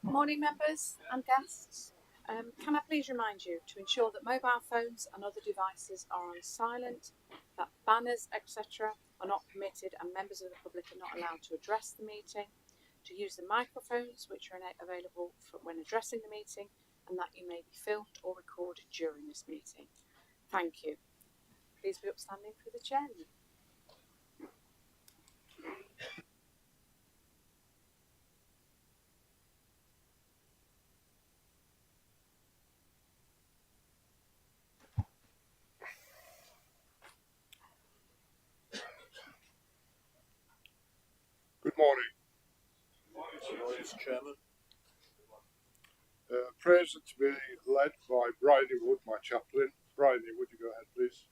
Morning members and guests. Can I please remind you to ensure that mobile phones and other devices are on silent, that banners etc. are not permitted and members of the public are not allowed to address the meeting, to use the microphones which are available when addressing the meeting, and that you may be filmed or recorded during this meeting. Thank you. Please be upstanding for the chairman. Good morning. Good morning, Mr. Chairman. Prayers are to be led by Bryony Wood, my chaplain. Bryony, would you go ahead, please?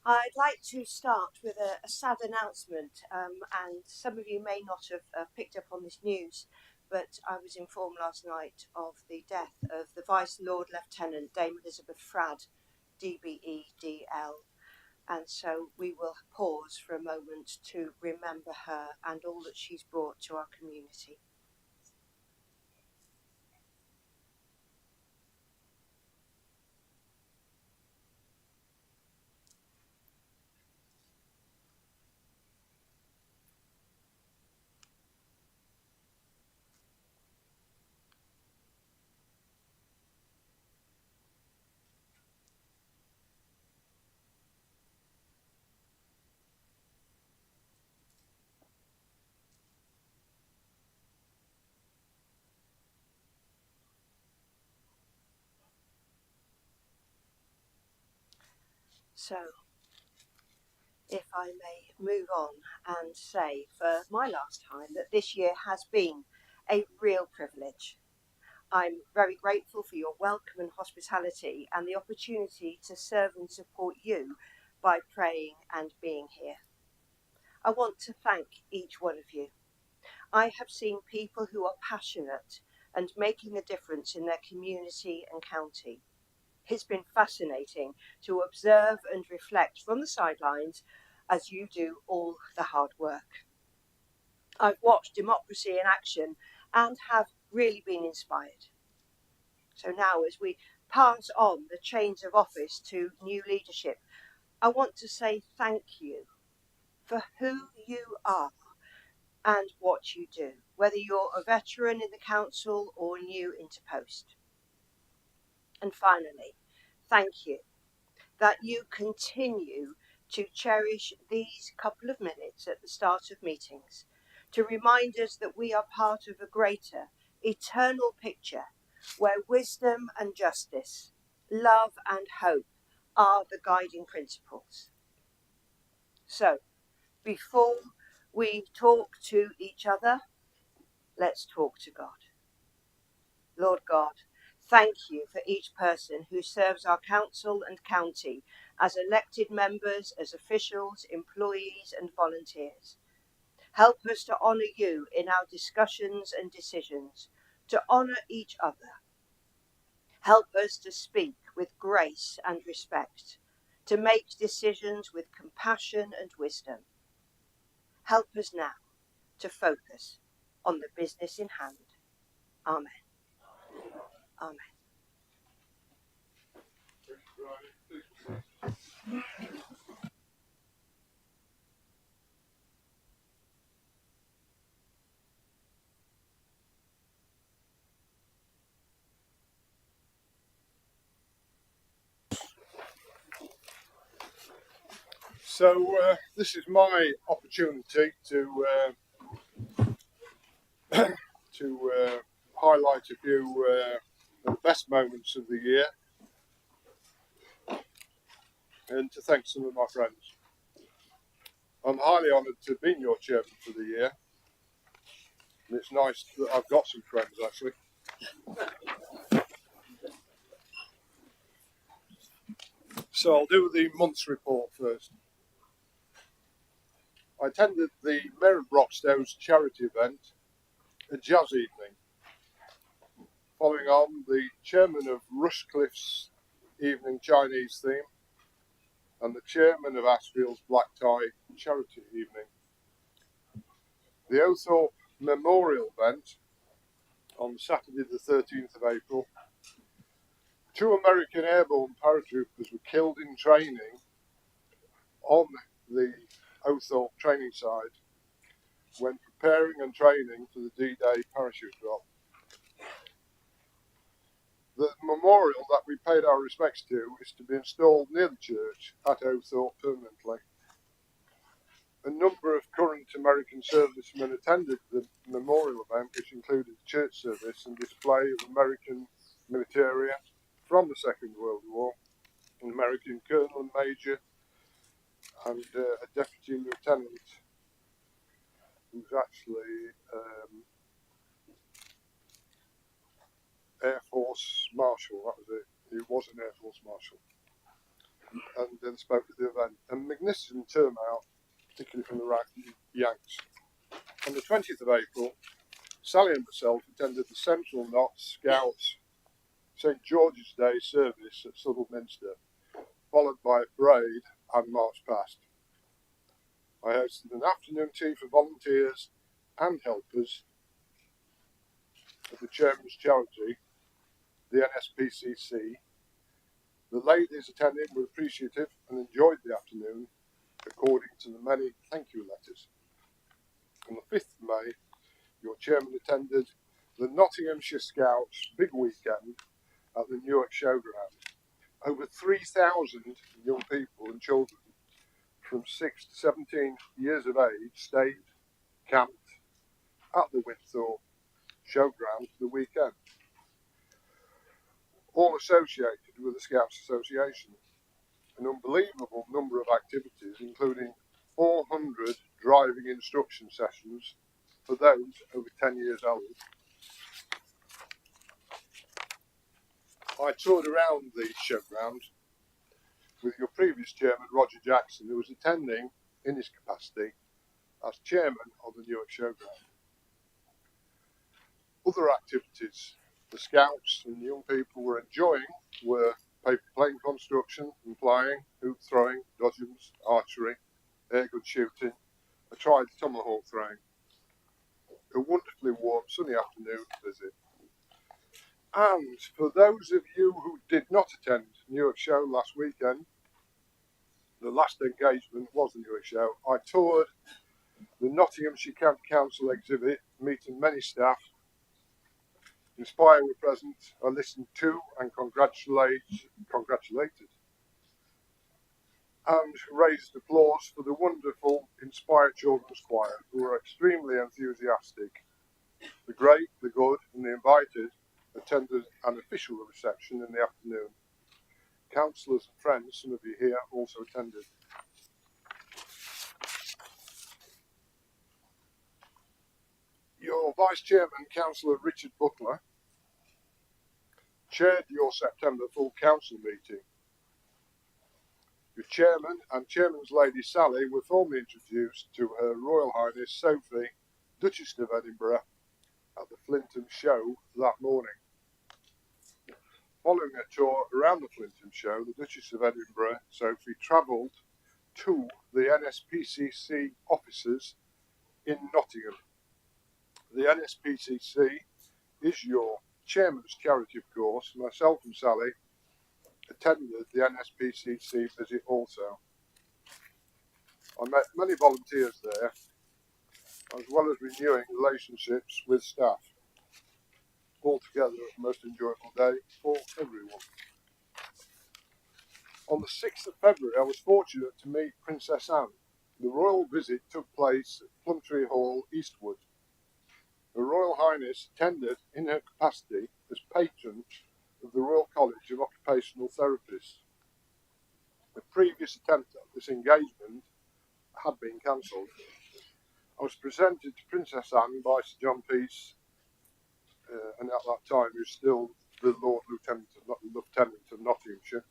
I'd like to start with a sad announcement, and some of you may not have picked up on this news, but I was informed last night of the death of the Vice Lord Lieutenant Dame Elizabeth Fradd, DBEDL, and so we will pause for a moment to remember her and all that she's brought to our community. So, if I may move on and say for my last time that this year has been a real privilege. I'm very grateful for your welcome and hospitality and the opportunity to serve and support you by praying and being here. I want to thank each one of you. I have seen people who are passionate and making a difference in their community and county. It's been fascinating to observe and reflect from the sidelines as you do all the hard work. I've watched democracy in action and have really been inspired. So now, as we pass on the chains of office to new leadership, I want to say thank you for who you are and what you do, whether you're a veteran in the council or new into post. And finally, thank you that you continue to cherish these couple of minutes at the start of meetings to remind us that we are part of a greater, eternal picture where wisdom and justice, love and hope are the guiding principles. So, before we talk to each other, let's talk to God. Lord God, thank you for each person who serves our council and county as elected members, as officials, employees and volunteers. Help us to honour you in our discussions and decisions, to honour each other. Help us to speak with grace and respect, to make decisions with compassion and wisdom. Help us now to focus on the business in hand. Amen. Amen. So this is my opportunity to highlight a few of the best moments of the year and to thank some of my friends. I'm highly honoured to have been your chairman for the year, and it's nice that I've got some friends actually. So I'll do the month's report first. I attended the Mayor of Broxtow's charity event, a jazz evening. Following on, the chairman of Rushcliffe's evening Chinese theme and the chairman of Ashfield's black tie charity evening. The Othorpe Memorial event on Saturday the 13th of April, 2 American airborne paratroopers were killed in training on the Othorpe training site when preparing and training for the D-Day parachute drop. The memorial that we paid our respects to is to be installed near the church at Othorpe permanently. A number of current American servicemen attended the memorial event, which included church service and display of American militaria from the Second World War, an American colonel and major, and a deputy lieutenant who was actually Air Force Marshal. That was it. He was an Air Force Marshal, and then spoke at the event. A magnificent turnout, particularly from the Yanks. On the 20th of April, Sally and myself attended the Central Knot Scouts St George's Day service at Southall Minster, followed by a parade and march past. I hosted an afternoon tea for volunteers and helpers of the Chairman's Charity, the NSPCC. The ladies attending were appreciative and enjoyed the afternoon, according to the many thank you letters. On the 5th of May, your Chairman attended the Nottinghamshire Scouts big weekend at the Newark Showground. Over 3,000 young people and children from 6 to 17 years of age stayed, camped at the Winthorpe Showground for the weekend, all associated with the Scouts Association. An unbelievable number of activities, including 400 driving instruction sessions for those over 10 years old. I toured around the showground with your previous chairman, Roger Jackson, who was attending in his capacity as chairman of the Newark Showground. Other activities the Scouts and young people were enjoying were paper plane construction and flying, hoop throwing, dodgems, archery, airgun shooting, a tried tomahawk throwing. A wonderfully warm, sunny afternoon visit. And for those of you who did not attend Newark Show last weekend, the last engagement was the Newark Show. I toured the Nottinghamshire County Council exhibit, meeting many staff. Inspire were present. I listened to and congratulated and raised applause for the wonderful Inspire Children's Choir, who were extremely enthusiastic. The great, the good, and the invited attended an official reception in the afternoon. Councillors and friends, some of you here, also attended. Your Vice Chairman, Councillor Richard Butler, chaired your September full council meeting. Your Chairman and Chairman's Lady Sally were formally introduced to Her Royal Highness Sophie, Duchess of Edinburgh, at the Flintham Show that morning. Following a tour around the Flintham Show, the Duchess of Edinburgh, Sophie, travelled to the NSPCC offices in Nottingham. The NSPCC is your Chairman's charity, of course. Myself and Sally attended the NSPCC visit also. I met many volunteers there, as well as renewing relationships with staff. Altogether, a most enjoyable day for everyone. On the 6th of February, I was fortunate to meet Princess Anne. The royal visit took place at Plumtree Hall, Eastwood. Her Royal Highness attended in her capacity as patron of the Royal College of Occupational Therapists. The previous attempt at this engagement had been cancelled. I was presented to Princess Anne by Sir John Peace, and at that time he was still the Lord Lieutenant of Nottinghamshire.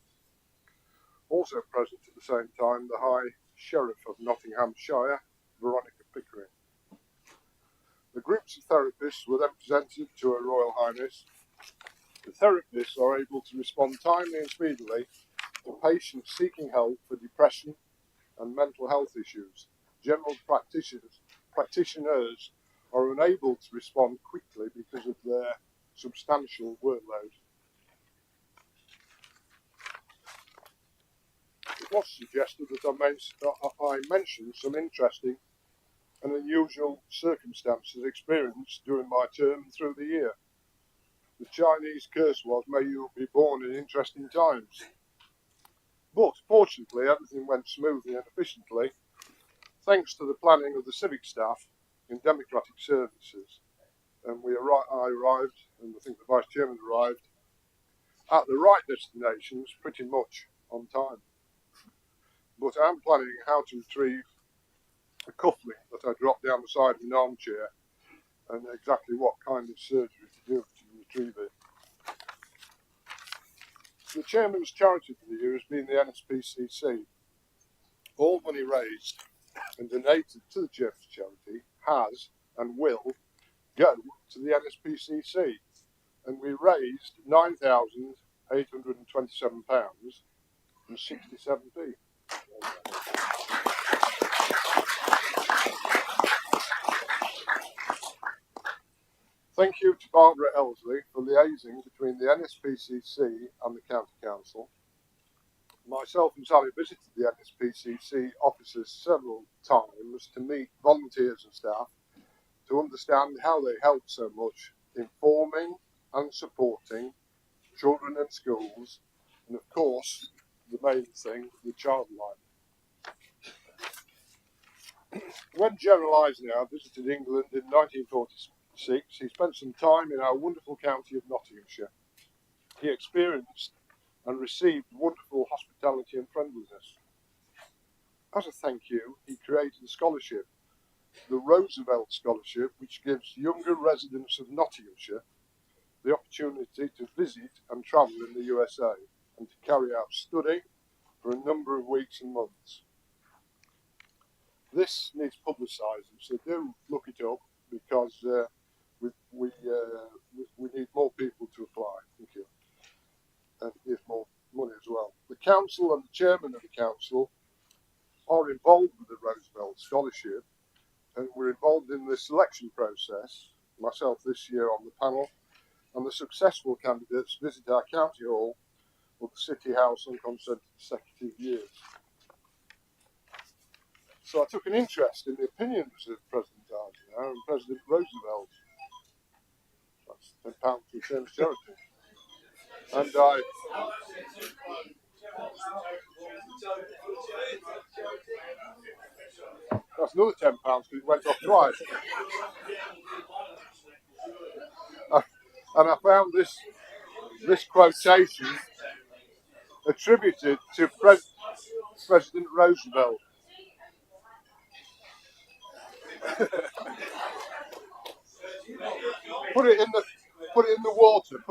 Also present at the same time, the High Sheriff of Nottinghamshire, Veronica Pickering. The groups of therapists were then presented to Her Royal Highness. The therapists are able to respond timely and speedily to patients seeking help for depression and mental health issues. General practitioners are unable to respond quickly because of their substantial workload. It was suggested that I mention some interesting and unusual circumstances experienced during my term and through the year. The Chinese curse was, "May you be born in interesting times." But fortunately, everything went smoothly and efficiently, thanks to the planning of the civic staff in democratic services. And I arrived, and I think the Vice Chairman arrived, at the right destinations pretty much on time. But I'm planning how to retrieve a cufflink that I dropped down the side of an armchair, and exactly what kind of surgery to do to retrieve it. The Chairman's charity for the year has been the NSPCC. All money raised and donated to the Chairman's charity has and will go to the NSPCC, and we raised £9,827.67. Thank you to Barbara Elsley for liaising between the NSPCC and the County Council. Myself and Sally visited the NSPCC offices several times to meet volunteers and staff to understand how they help so much informing and supporting children and schools, and of course, the main thing, the child line. When General Eisenhower visited England in 1946, he spent some time in our wonderful county of Nottinghamshire. He experienced and received wonderful hospitality and friendliness. As a thank you, he created a scholarship, the Roosevelt Scholarship, which gives younger residents of Nottinghamshire the opportunity to visit and travel in the USA and to carry out study for a number of weeks and months. This needs publicising, so do look it up, because we need more people to apply. Thank you. And here's more money as well. The council and the chairman of the council are involved with the Roosevelt Scholarship, and we're involved in the selection process, myself this year on the panel, and the successful candidates visit our county hall or the city house on consecutive years. So I took an interest in the opinions of President Eisenhower and President Roosevelt. That's £10 for Chairman's charity. And that's another £10 because it went off twice. And I found this quotation attributed to President Roosevelt. Put it in the water.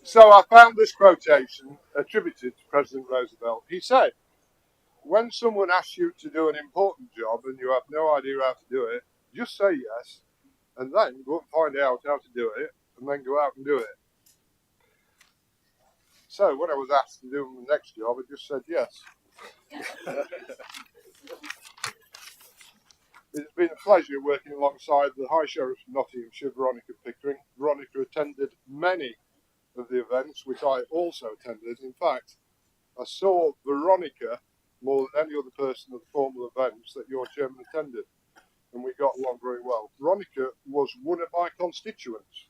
So I found this quotation attributed to President Roosevelt. He said, "When someone asks you to do an important job and you have no idea how to do it, just say yes, and then go and find out how to do it, and then go out and do it." So when I was asked to do the next job, I just said yes. It's been a pleasure working alongside the High Sheriff of Nottinghamshire, Veronica Pickering. Veronica attended many of the events which I also attended. In fact, I saw Veronica more than any other person at the formal events that your chairman attended, and we got along very well. Veronica was one of my constituents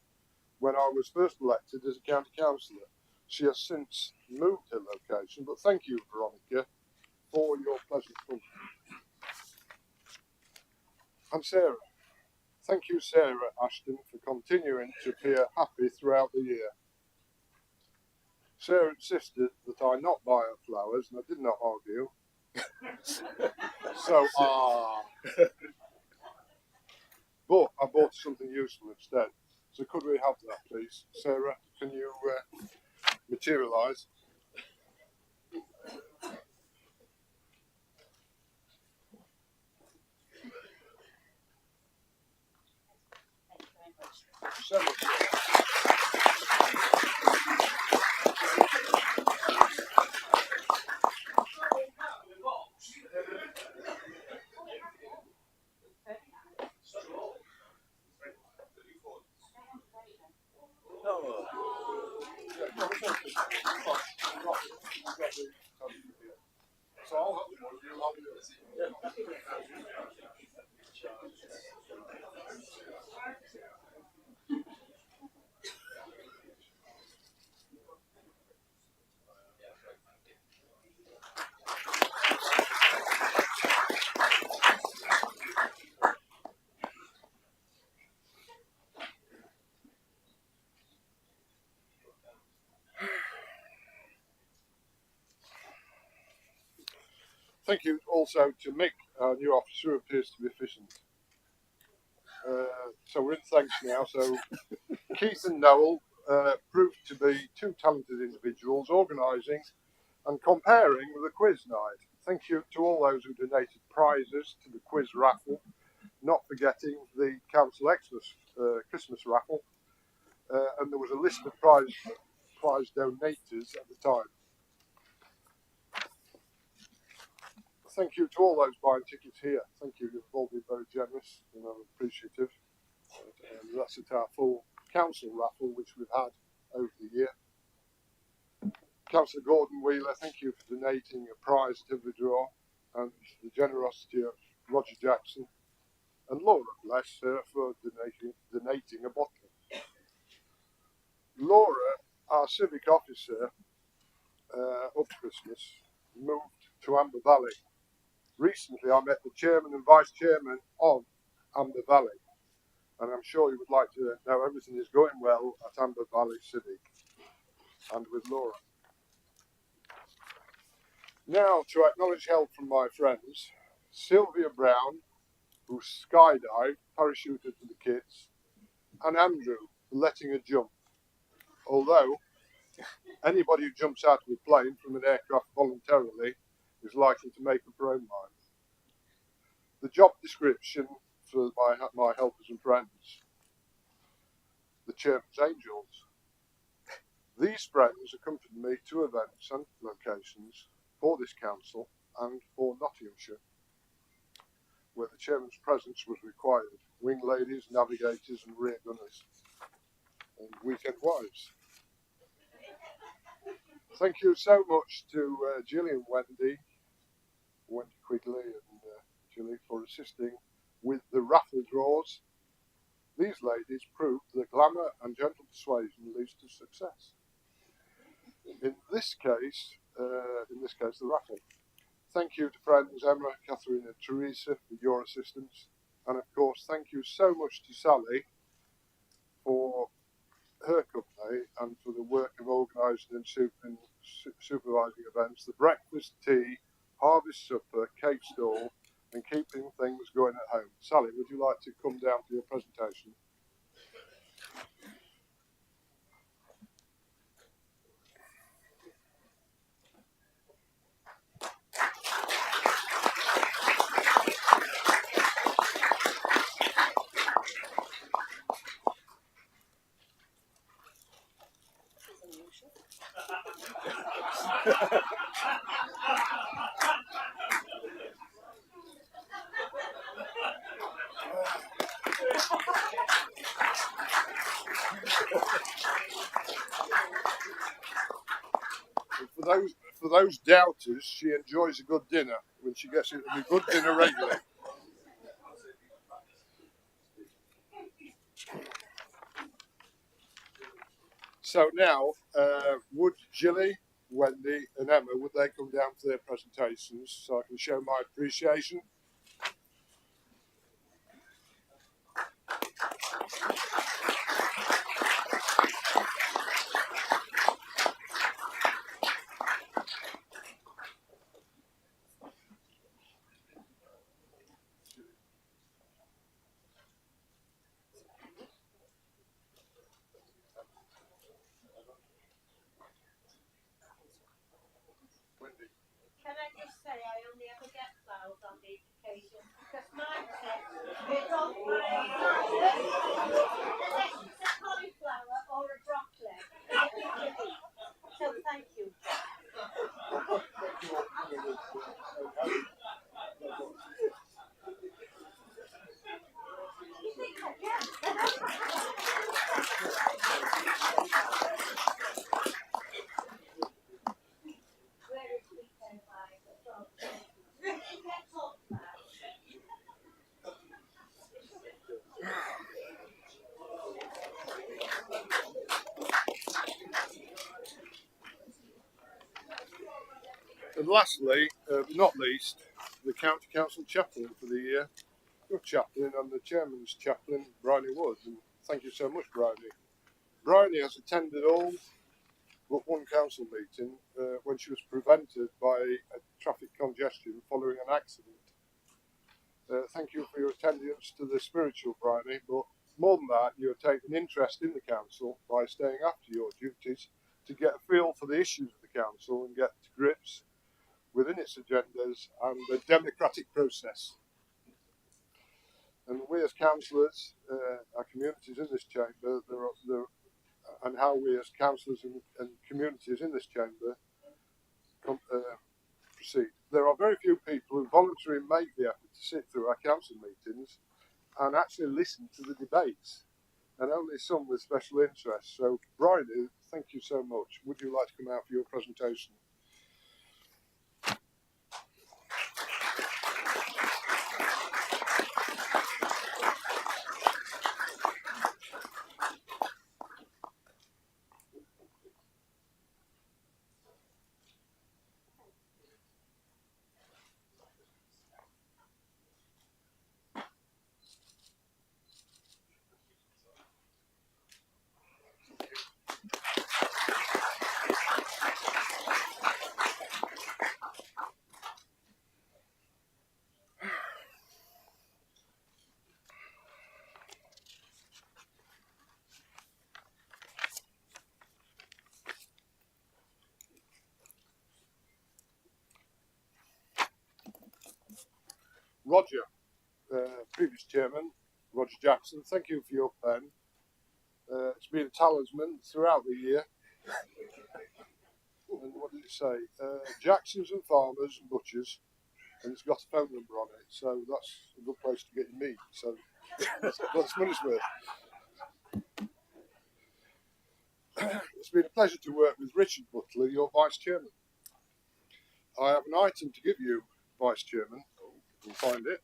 when I was first elected as a county councillor. She has since moved her location, but thank you, Veronica, for your pleasant company. And Sarah. Thank you, Sarah Ashton, for continuing to appear happy throughout the year. Sarah insisted that I not buy her flowers, and I did not argue. But I bought something useful instead. So could we have that, please? Sarah, can you materialise? Thank you very much. So I'll help you. You help me. Thank you also to Mick, our new officer, who appears to be efficient. So we're in thanks now. So Keith and Noel proved to be two talented individuals, organising and comparing with the quiz night. Thank you to all those who donated prizes to the quiz raffle, not forgetting the Council Xmas Christmas raffle. And there was a list of prize donators at the time. Thank you to all those buying tickets here. Thank you. You've all been very generous and I'm appreciative. And that's at our full council raffle, which we've had over the year. Councillor Gordon Wheeler, thank you for donating a prize at every draw, and the generosity of Roger Jackson and Laura, bless her, for donating a bottle. Laura, our civic officer, up to Christmas, moved to Amber Valley. Recently, I met the chairman and vice chairman of Amber Valley, and I'm sure you would like to know everything is going well at Amber Valley Civic and with Laura. Now, to acknowledge help from my friends, Sylvia Brown, who skydived, parachuted for the kids, and Andrew, for letting her jump. Although, anybody who jumps out of a plane from an aircraft voluntarily is likely to make up her own mind. The job description for my helpers and friends: the chairman's angels. These friends accompanied me to events and locations for this council and for Nottinghamshire, where the chairman's presence was required: wing ladies, navigators and rear gunners, and weekend wives. Thank you so much to Gillian, Wendy Quigley and Gilly for assisting with the raffle draws. These ladies proved that glamour and gentle persuasion leads to success. In this case, the raffle. Thank you to friends Emma, Catherine and Teresa for your assistance. And of course, thank you so much to Sally for her company and for the work of organising and supervising events, the breakfast, tea, harvest supper, cake stall, and keeping things going at home. Sally, would you like to come down for your presentation? For those doubters, she enjoys a good dinner. When she gets it, a good dinner regularly. So now, would Gilly, Wendy and Emma, would they come down for their presentations so I can show my appreciation? Wendy. Can I just say I only ever get flowers on these occasions because mine says it's on my unless it's a cauliflower or a broccoli. So thank you. And lastly, but not least, the County Council Chaplain for the year. Your chaplain and the Chairman's chaplain, Bryony Wood. And thank you so much, Bryony. Bryony has attended all but one council meeting when she was prevented by a traffic congestion following an accident. Thank you for your attendance to the spiritual, Bryony, but more than that, you have taken interest in the council by staying after your duties to get a feel for the issues of the council and get to grips within its agendas and the democratic process. And we as councillors, our communities in this chamber, and how we as councillors and communities in this chamber proceed. There are very few people who voluntarily make the effort to sit through our council meetings and actually listen to the debates, and only some with special interest. So, Bryony, thank you so much. Would you like to come out for your presentation? Roger, previous chairman, Roger Jackson, thank you for your pen. It's been a talisman throughout the year. And what did it say? Jacksons and farmers and butchers, and it's got a phone number on it, so that's a good place to get your meat. So that's its money's worth. It's been a pleasure to work with Richard Butler, your vice chairman. I have an item to give you, vice chairman. You'll find it.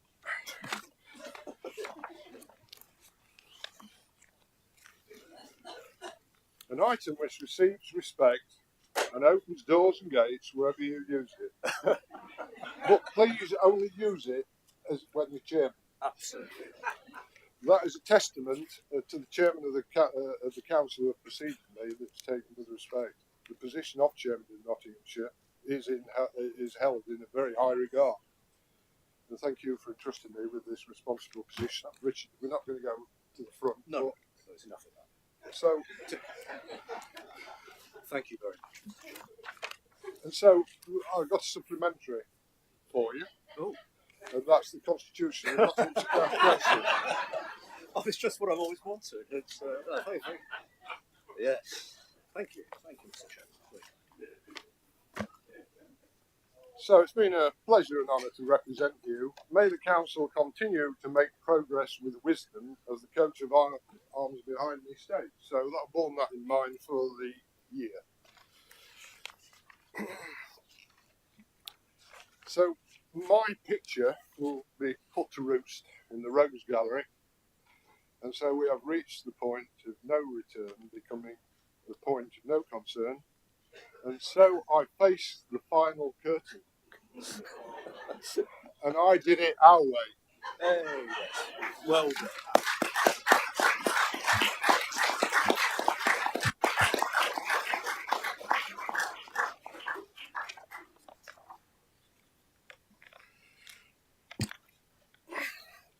An item which receives respect and opens doors and gates wherever you use it. But please only use it as when you're chairman. Absolutely. That is a testament to the chairman of the council who have preceded me that's taken with respect. The position of chairman in Nottinghamshire is held in a very high regard. And thank you for entrusting me with this responsible position. Richard, we're not going to go to the front. No, there's enough of that. So, Thank you very much. and so I've got a supplementary for you. Oh. And that's the Constitution of Nottinghamshire County Council. Oh, it's just what I've always wanted. It's, thank you. Yes. Thank you. Thank you, Mr. Chairman. So it's been a pleasure and honour to represent you. May the council continue to make progress with wisdom as the coat of arms behind me states. So I've borne that in mind for the year. So my picture will be put to roost in the Rose Gallery. And so we have reached the point of no return, becoming the point of no concern. And so I face the final curtain. And I did it our way. Hey, yes. Well done.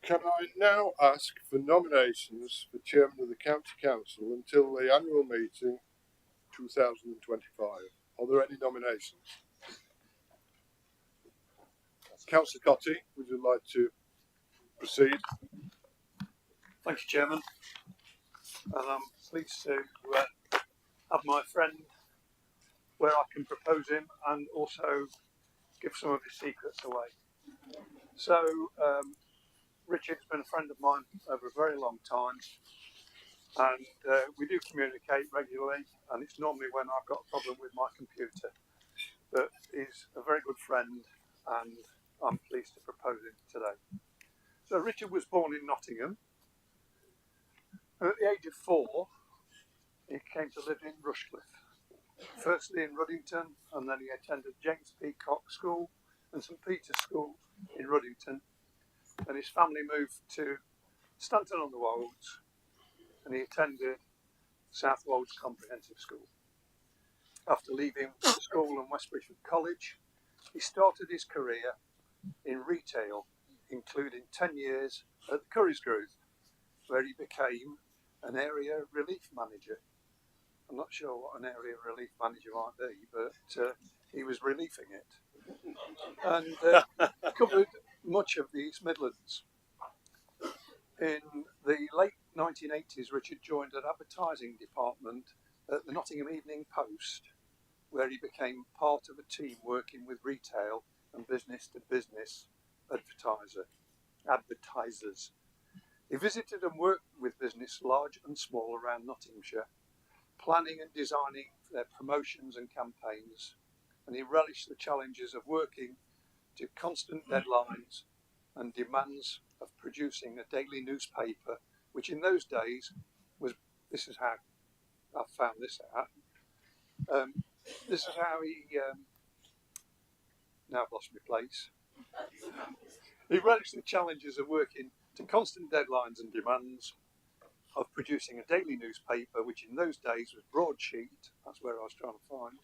Can I now ask for nominations for Chairman of the County Council until the annual meeting 2025? Are there any nominations? Councillor Cotty, would you like to proceed? Thank you, Chairman. And I'm pleased to have my friend where I can propose him and also give some of his secrets away. So, Richard's been a friend of mine over a very long time, and we do communicate regularly, and it's normally when I've got a problem with my computer. But he's a very good friend, and I'm pleased to propose him today. So Richard was born in Nottingham, and at the age of 4, he came to live in Rushcliffe. firstly in Ruddington, and then he attended James Peacock School and St Peter's School in Ruddington. And his family moved to Stanton-on-the-Wolds, and he attended South Wolds Comprehensive School. After leaving school and West Bridgford College, he started his career in retail, including 10 years at the Curry's Group, where he became an area relief manager. I'm not sure what an area relief manager might be, but he was relieving it, and covered much of the East Midlands. In the late 1980s, Richard joined an advertising department at the Nottingham Evening Post, where he became part of a team working with retail and business-to-business advertisers. He visited and worked with business large and small around Nottinghamshire, planning and designing their promotions and campaigns, and he relished the challenges of working to constant deadlines and demands of producing a daily newspaper, which in those days was, this is how I found this out, this is how he, now I've lost my place. He relished the challenges of working to constant deadlines and demands of producing a daily newspaper, which in those days was broadsheet, that's where I was trying to find,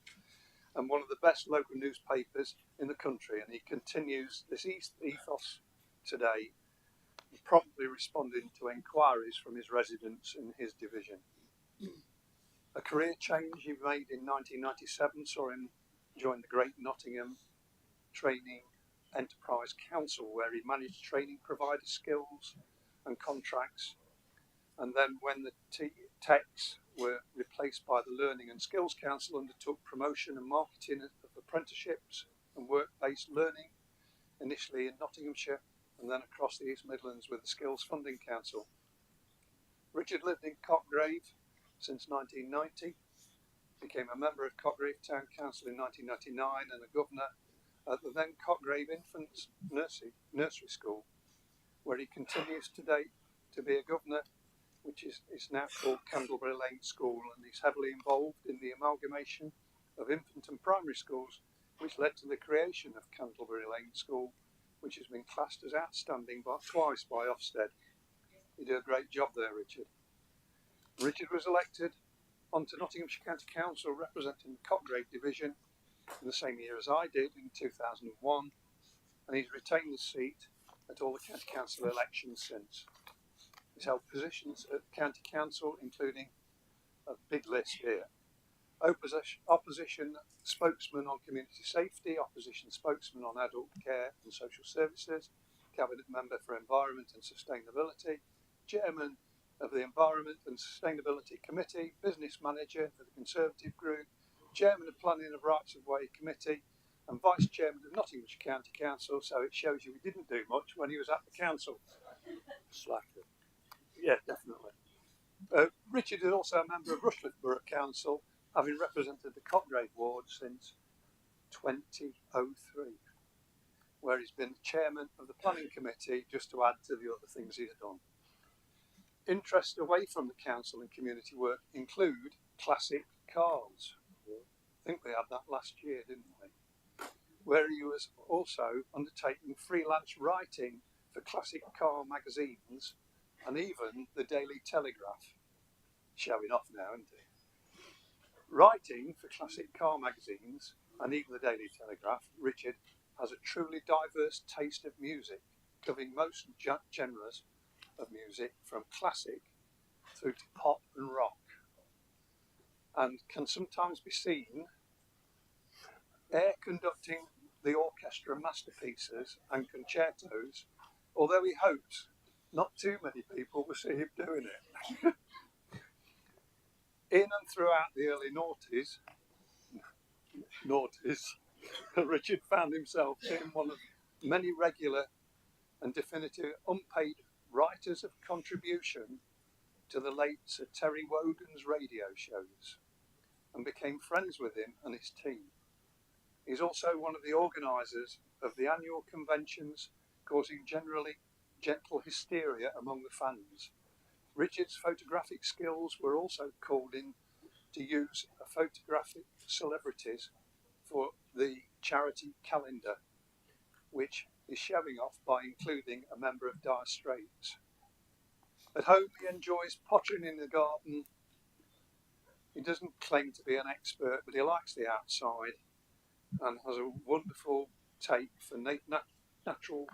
and one of the best local newspapers in the country. And he continues this ethos today, promptly responding to enquiries from his residents in his division. A career change he made in 1997 saw him join the Great Nottingham Training Enterprise Council, where he managed training provider skills and contracts. And then when the techs were replaced by the Learning and Skills Council, undertook promotion and marketing of apprenticeships and work-based learning, initially in Nottinghamshire and then across the East Midlands with the Skills Funding Council. Richard lived in Cockgrave since 1990, became a member of Cockgrave Town Council in 1999 and a governor at the then Cockgrave Infants Nursery School, where he continues today to be a governor, which is now called Candleberry Lane School, and he's heavily involved in the amalgamation of infant and primary schools, which led to the creation of Candleberry Lane School, which has been classed as outstanding twice by Ofsted. You do a great job there, Richard. Richard was elected onto Nottinghamshire County Council representing the Cockgrave division in the same year as I did, in 2001, and he's retained the seat at all the County Council elections since. He's held positions at County Council, including a big list here: opposition spokesman on community safety, opposition spokesman on adult care and social services, cabinet member for environment and sustainability, chairman of the Environment and Sustainability Committee, business manager for the Conservative Group, chairman of Planning and Rights of Way Committee, and vice chairman of Nottinghamshire County Council. So it shows you he didn't do much when he was at the council. Slacker. Yeah, definitely. Richard is also a member of Rushcliffe Borough Council, having represented the Cockgrave ward since 2003, where he's been chairman of the planning committee, just to add to the other things he's done. Interests away from the council and community work include classic cars. I think we had that last year, didn't we? Where he was also undertaking freelance writing for classic car magazines and even the Daily Telegraph. Showing off now, isn't he? Writing for classic car magazines and even the Daily Telegraph, Richard has a truly diverse taste of music, covering most genres of music from classic through to pop and rock, and can sometimes be seen air conducting the orchestra masterpieces and concertos, although he hopes not too many people will see him doing it. In and throughout the early noughties, Richard found himself being one of many regular and definitive unpaid writers of contribution to the late Sir Terry Wogan's radio shows, and became friends with him and his team. He's also one of the organisers of the annual conventions, causing generally gentle hysteria among the fans. Richard's photographic skills were also called in to use photographic celebrities for the charity calendar, which is showing off by including a member of Dire Straits. At home, he enjoys pottering in the garden. He doesn't claim to be an expert, but he likes the outside and has a wonderful take for natural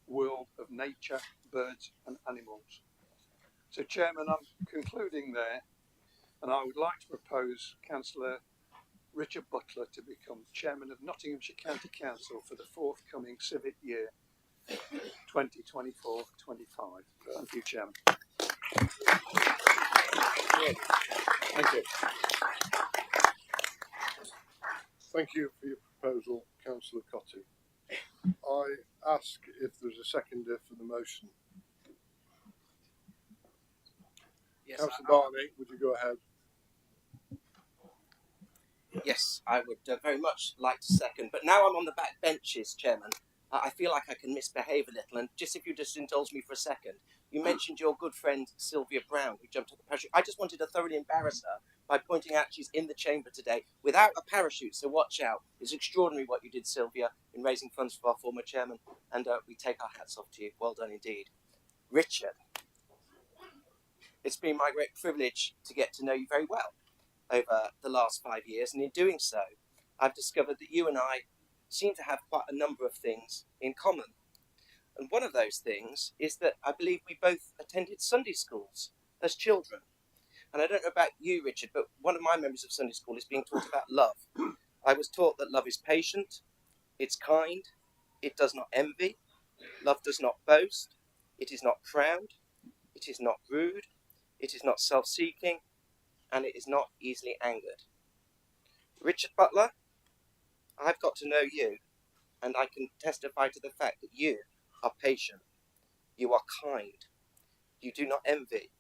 world of nature, birds and animals. So, Chairman, I'm concluding there, and I would like to propose Councillor Richard Butler to become Chairman of Nottinghamshire County Council for the forthcoming civic year 2024-25. Thank you, Chairman. Thank you. Thank you for your proposal, Councillor Cotty. I ask if there's a seconder for the motion. Yes, Councillor Barney, would you go ahead? yes, I would very much like to second, but now I'm on the back benches, Chairman. I feel like I can misbehave a little, and if you just indulge me for a second, you mentioned your good friend Sylvia Brown, who jumped off the parachute. I just wanted to thoroughly embarrass her by pointing out she's in the chamber today without a parachute, so watch out. It's extraordinary what you did, Sylvia, in raising funds for our former chairman, and we take our hats off to you. Well done indeed. Richard, it's been my great privilege to get to know you very well over the last 5 years, and in doing so, I've discovered that you and I seem to have quite a number of things in common. And one of those things is that I believe we both attended Sunday schools as children. And I don't know about you, Richard, but one of my memories of Sunday school is being taught about love. I was taught that love is patient, it's kind, it does not envy, love does not boast, it is not proud, it is not rude, it is not self-seeking, and it is not easily angered. Richard Butler, I've got to know you, and I can testify to the fact that you are patient, you are kind, you do not envy.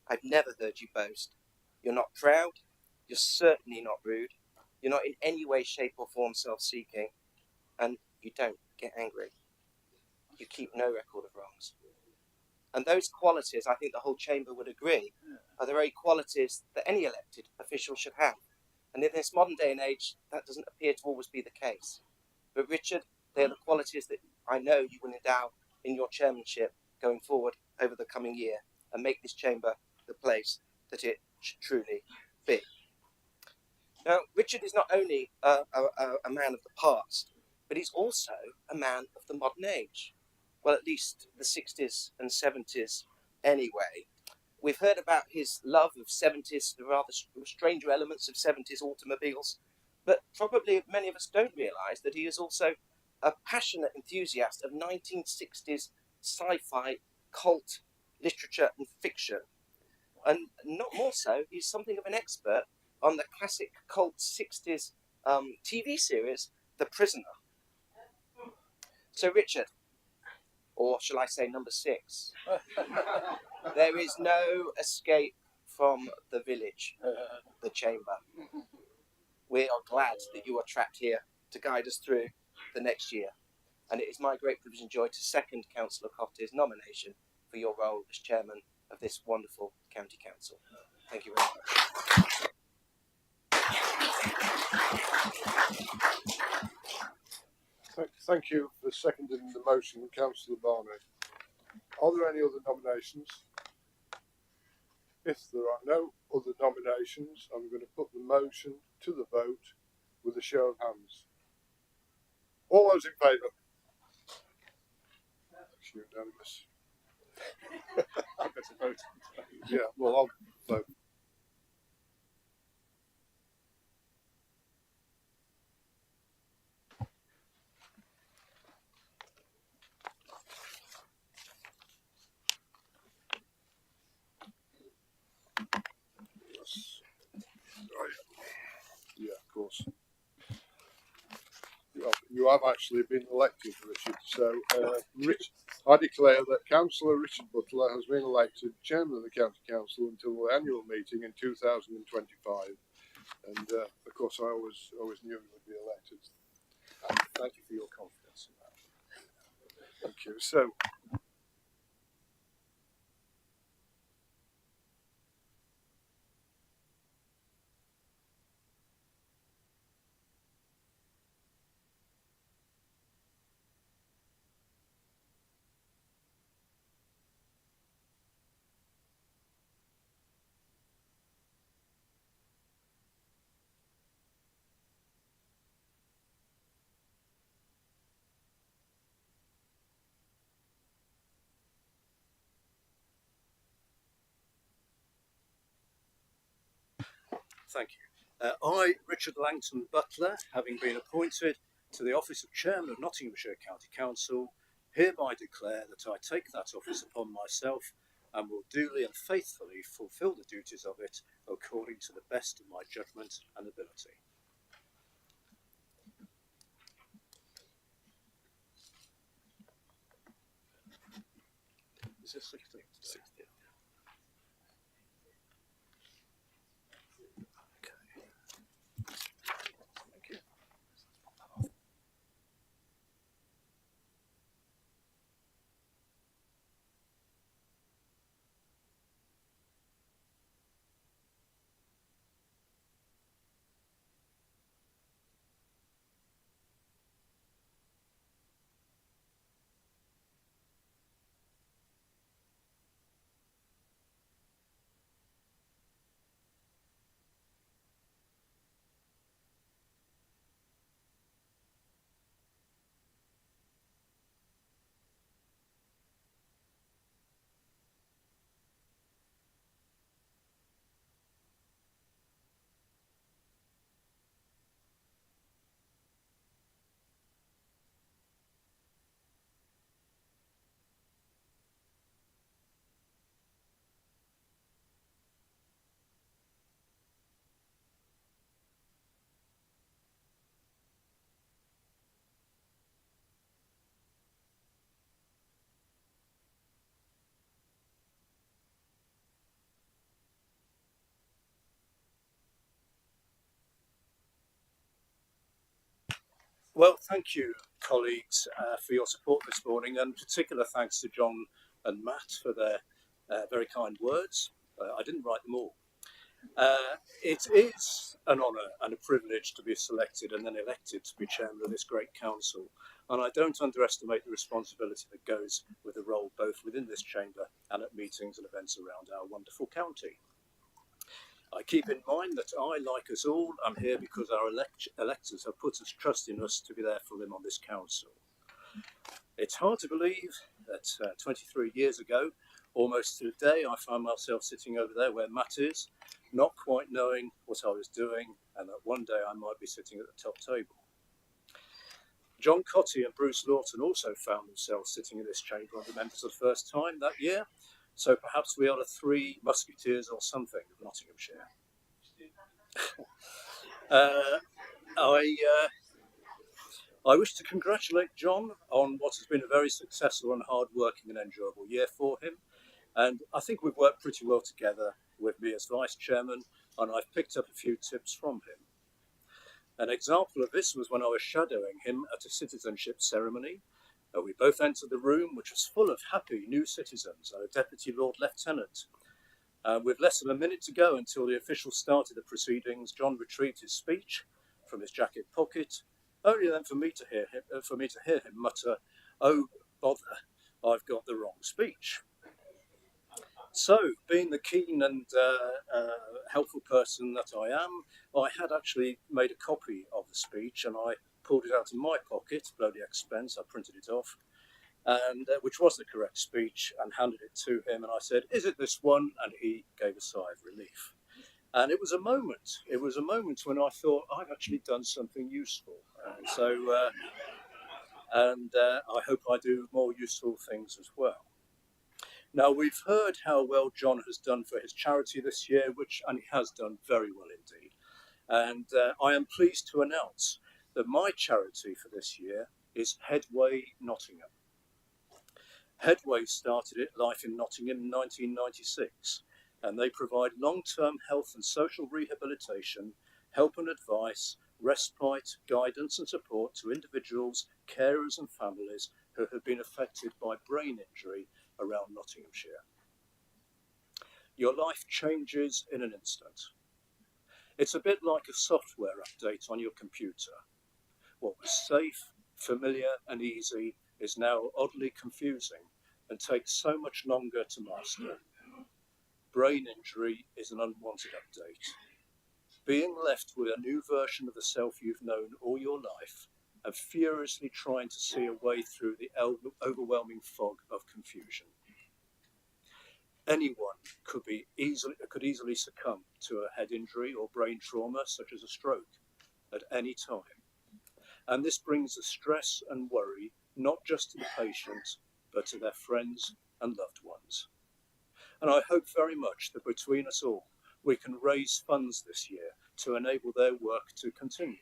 I've never heard you boast. You're not proud, you're certainly not rude, you're not in any way, shape or form self-seeking, and you don't get angry. You keep no record of wrongs. And those qualities, I think the whole chamber would agree, are the very qualities that any elected official should have. And in this modern day and age, that doesn't appear to always be the case. But Richard, they are the qualities that I know you will endow in your chairmanship going forward over the coming year and make this chamber the place that it should truly be. Now, Richard is not only a man of the past, but he's also a man of the modern age. Well, at least the 60s and 70s anyway. We've heard about his love of 70s, the rather stranger elements of 70s automobiles, but probably many of us don't realise that he is also a passionate enthusiast of 1960s sci-fi, cult, literature and fiction. And not more so, he's something of an expert on the classic cult 60s TV series, The Prisoner. So Richard, or shall I say number 6, there is no escape from the village, the chamber. We are glad that you are trapped here to guide us through the next year. And it is my great privilege and joy to second Councillor Cotty's nomination for your role as chairman of this wonderful county council. Thank you very much. Thank you for seconding the motion, Councillor Barney. Are there any other nominations? If there are no other nominations, I'm going to put the motion to the vote with a show of hands. All those in favour? It's unanimous. I better vote. Yeah, well, I'll vote. Yes. Right. Yeah, of course. You have actually been elected, Richard. So, I declare that Councillor Richard Butler has been elected Chairman of the County Council until the annual meeting in 2025. And of course, I always knew he would be elected. Thank you for your confidence in that. Thank you. So, Thank you. I, Richard Langton Butler, having been appointed to the office of Chairman of Nottinghamshire County Council, hereby declare that I take that office upon myself and will duly and faithfully fulfil the duties of it according to the best of my judgment and ability. Is this 16? 16. Okay. Thank you. Well, thank you, colleagues, for your support this morning, and particular thanks to John and Matt for their very kind words. I didn't write them all. It is an honour and a privilege to be selected and then elected to be chairman of this great council, and I don't underestimate the responsibility that goes with the role both within this chamber and at meetings and events around our wonderful county. I keep in mind that I, like us all, am here because our electors have put us trust in us to be there for them on this council. It's hard to believe that 23 years ago, almost to the day, I found myself sitting over there where Matt is, not quite knowing what I was doing, and that one day I might be sitting at the top table. John Cotty and Bruce Lawton also found themselves sitting in this chamber on the members for the first time that year, so perhaps we are the three musketeers or something of Nottinghamshire. I wish to congratulate John on what has been a very successful and hard-working and enjoyable year for him, and I think we've worked pretty well together with me as vice chairman, and I've picked up a few tips from him. An example of this was when I was shadowing him at a citizenship ceremony. We both entered the room, which was full of happy new citizens and a Deputy Lord Lieutenant. With less than a minute to go until the officials started the proceedings, John retrieved his speech from his jacket pocket, only then for me to hear him mutter, "Oh, bother, I've got the wrong speech." So, being the keen and helpful person that I am, I had actually made a copy of the speech and I pulled it out of my pocket, blow the expense, I printed it off, and which was the correct speech, and handed it to him, and I said, "Is it this one?" And he gave a sigh of relief. And it was a moment when I thought, I've actually done something useful. And I hope I do more useful things as well. Now, we've heard how well John has done for his charity this year, and he has done very well indeed. And I am pleased to announce that my charity for this year is Headway Nottingham. Headway started life in Nottingham in 1996, and they provide long-term health and social rehabilitation, help and advice, respite, guidance and support to individuals, carers and families who have been affected by brain injury around Nottinghamshire. Your life changes in an instant. It's a bit like a software update on your computer. What was safe, familiar and easy is now oddly confusing and takes so much longer to master. Brain injury is an unwanted update. Being left with a new version of the self you've known all your life and furiously trying to see a way through the overwhelming fog of confusion. anyone could easily succumb to a head injury or brain trauma, such as a stroke, at any time. And this brings the stress and worry not just to the patient, but to their friends and loved ones. And I hope very much that between us all, we can raise funds this year to enable their work to continue.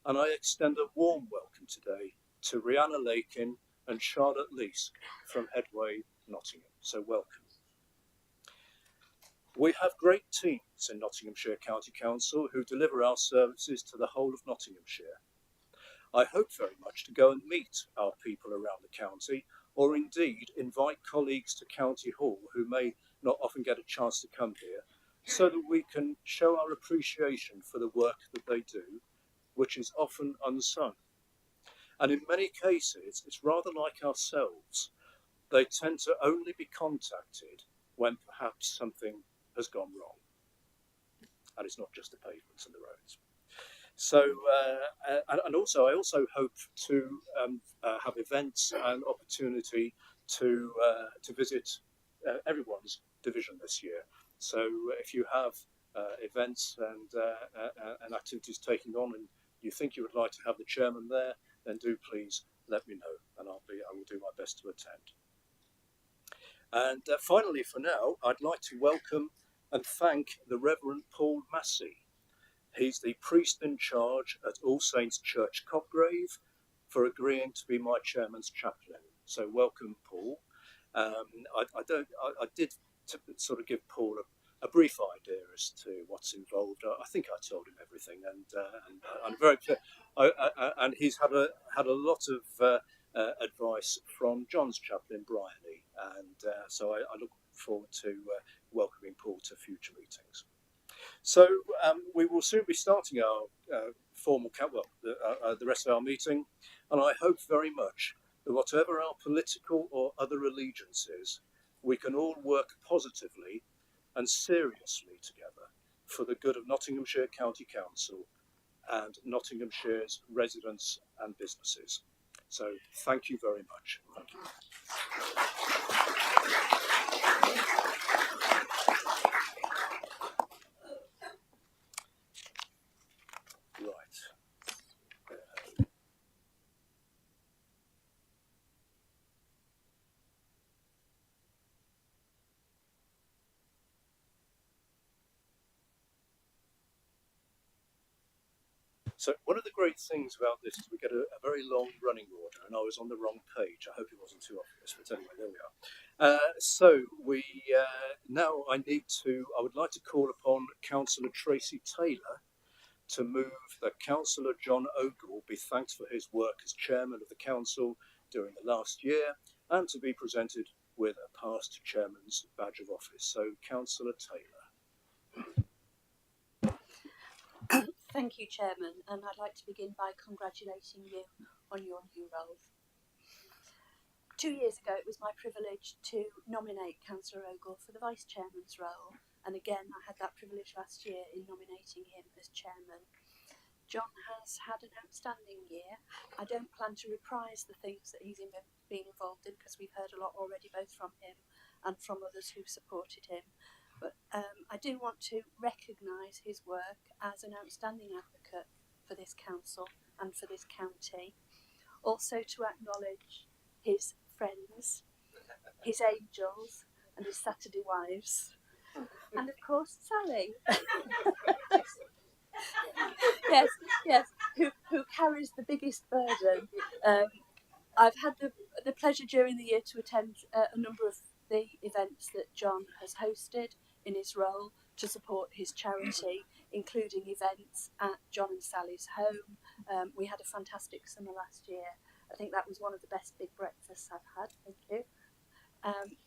And I extend a warm welcome today to Rihanna Lakin and Charlotte Leask from Headway, Nottingham. So welcome. We have great teams in Nottinghamshire County Council who deliver our services to the whole of Nottinghamshire. I hope very much to go and meet our people around the county, or indeed invite colleagues to County Hall who may not often get a chance to come here, so that we can show our appreciation for the work that they do, which is often unsung. And in many cases, it's rather like ourselves. They tend to only be contacted when perhaps something has gone wrong. And it's not just the pavements and the roads. So, and also, I also hope to have events and opportunity to visit everyone's division this year. So, if you have events and activities taking on, and you think you would like to have the chairman there, then do please let me know, and I will do my best to attend. And finally, for now, I'd like to welcome and thank the Reverend Paul Massey. He's the priest in charge at All Saints Church, Copgrave, for agreeing to be my chairman's chaplain. So welcome, Paul. I did sort of give Paul a brief idea as to what's involved. I think I told him everything, and I'm very clear. And he's had a lot of advice from John's chaplain, Bryony, and so I look forward to welcoming Paul to future meetings. So we will soon be starting our formal the rest of our meeting, and I hope very much that whatever our political or other allegiances, we can all work positively and seriously together for the good of Nottinghamshire County Council and Nottinghamshire's residents and businesses. So thank you very much. Thank you. Right. So one of the great things about this is we get a very long running order, and I was on the wrong page. I hope it wasn't too obvious, but anyway, there we are. So we now I would like to call upon Councillor Tracy Taylor to move that Councillor John Ogle be thanked for his work as chairman of the council during the last year, and to be presented with a past chairman's badge of office. So Councillor Taylor. Thank you, Chairman, and I'd like to begin by congratulating you on your new role. 2 years ago, it was my privilege to nominate Councillor Ogle for the Vice Chairman's role, and again, I had that privilege last year in nominating him as Chairman. John has had an outstanding year. I don't plan to reprise the things that he's been involved in, because we've heard a lot already, both from him and from others who supported him. But I do want to recognise his work as an outstanding advocate for this council and for this county. Also to acknowledge his friends, his angels and his Saturday wives. And of course, Sally. yes, who carries the biggest burden. I've had the pleasure during the year to attend a number of the events that John has hosted in his role to support his charity, including events at John and Sally's home. We had a fantastic summer last year. I think that was one of the best big breakfasts I've had. Thank you.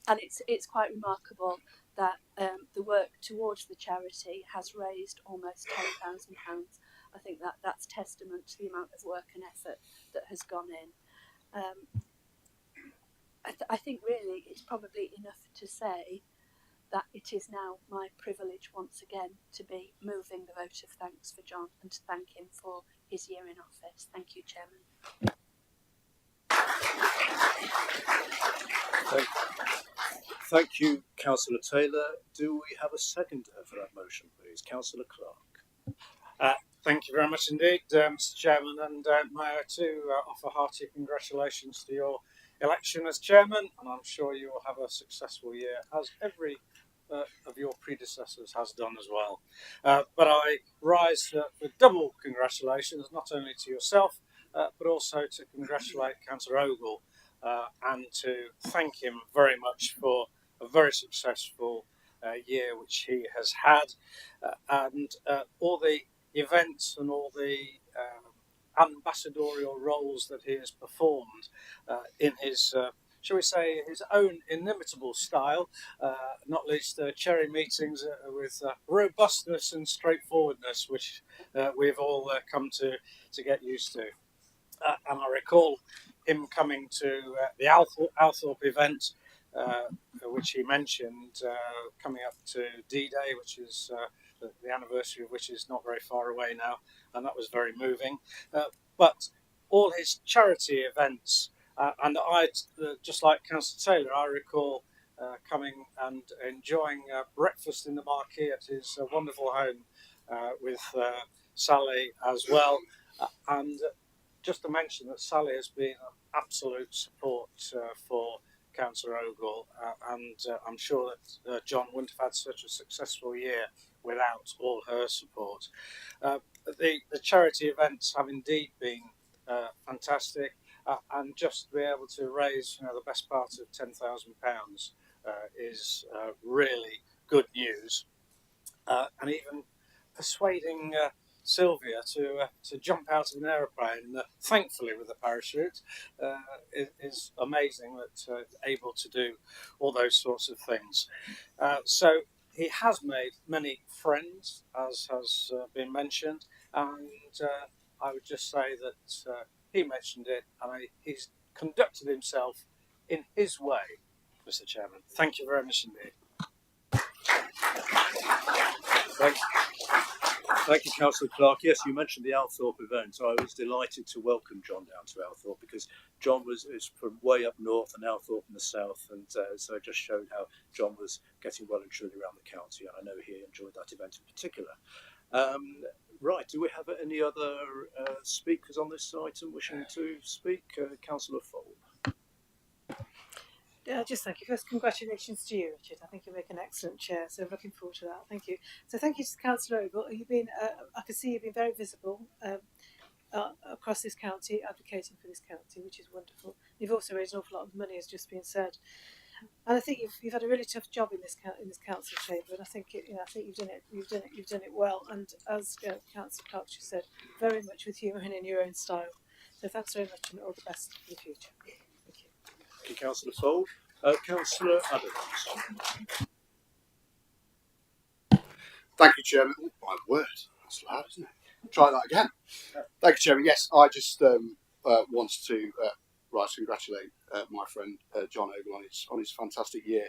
And it's quite remarkable that the work towards the charity has raised almost £10,000. I think that's testament to the amount of work and effort that has gone in. I think really it's probably enough to say that it is now my privilege once again to be moving the vote of thanks for John and to thank him for his year in office. Thank you, Chairman. Thank you, Councillor Taylor. Do we have a second for that motion, please? Councillor Clark. Thank you very much indeed, Mr. Chairman, and may I too offer hearty congratulations to your election as chairman, and I'm sure you will have a successful year, as every of your predecessors has done as well. But I rise with double congratulations, not only to yourself, but also to congratulate Councillor Ogle and to thank him very much for a very successful year which he has had, and all the events and all the ambassadorial roles that he has performed in his, shall we say, his own inimitable style, not least cherry meetings with robustness and straightforwardness, which we've all come to get used to. And I recall him coming to the Althorpe event, which he mentioned, coming up to D-Day, which is the anniversary of which is not very far away now, and that was very moving. But all his charity events, and I, just like Councillor Taylor, I recall coming and enjoying breakfast in the marquee at his wonderful home with Sally as well. And just to mention that Sally has been an absolute support for Councillor Ogle, and I'm sure that John wouldn't have had such a successful year without all her support. The charity events have indeed been fantastic, and just to be able to raise the best part of £10,000 is really good news, and even persuading Sylvia to jump out of an aeroplane, thankfully with a parachute, is amazing that able to do all those sorts of things. So he has made many friends, as has been mentioned, and I would just say that he mentioned it, and he's conducted himself in his way, Mr. Chairman. Thank you very much indeed. Thank you, Councillor Clark. Yes, you mentioned the Althorpe event. I was delighted to welcome John down to Althorpe, because John is from way up north and Althorpe in the south, and so it just showed how John was getting well and truly around the county, and I know he enjoyed that event in particular. Right, do we have any other speakers on this item wishing to speak? Councillor Fold. Just thank you. First, congratulations to you, Richard. I think you make an excellent chair, so I'm looking forward to that. Thank you. So thank you to Councillor Ogle. You've been, I can see you've been very visible across this county, advocating for this county, which is wonderful. You've also raised an awful lot of money, as just been said, and I think you've had a really tough job in this council chamber, and I think you've done it well. And as Councillor Clark just said, very much with humour and in your own style. So thanks very much, and all the best for the future. Thank you, Councillor Fold. Councillor Adams. Thank you, Chairman. Oh, my word, that's loud, isn't it? Try that again. Thank you, Chairman. Yes, I just want to congratulate my friend John Ogle on his fantastic year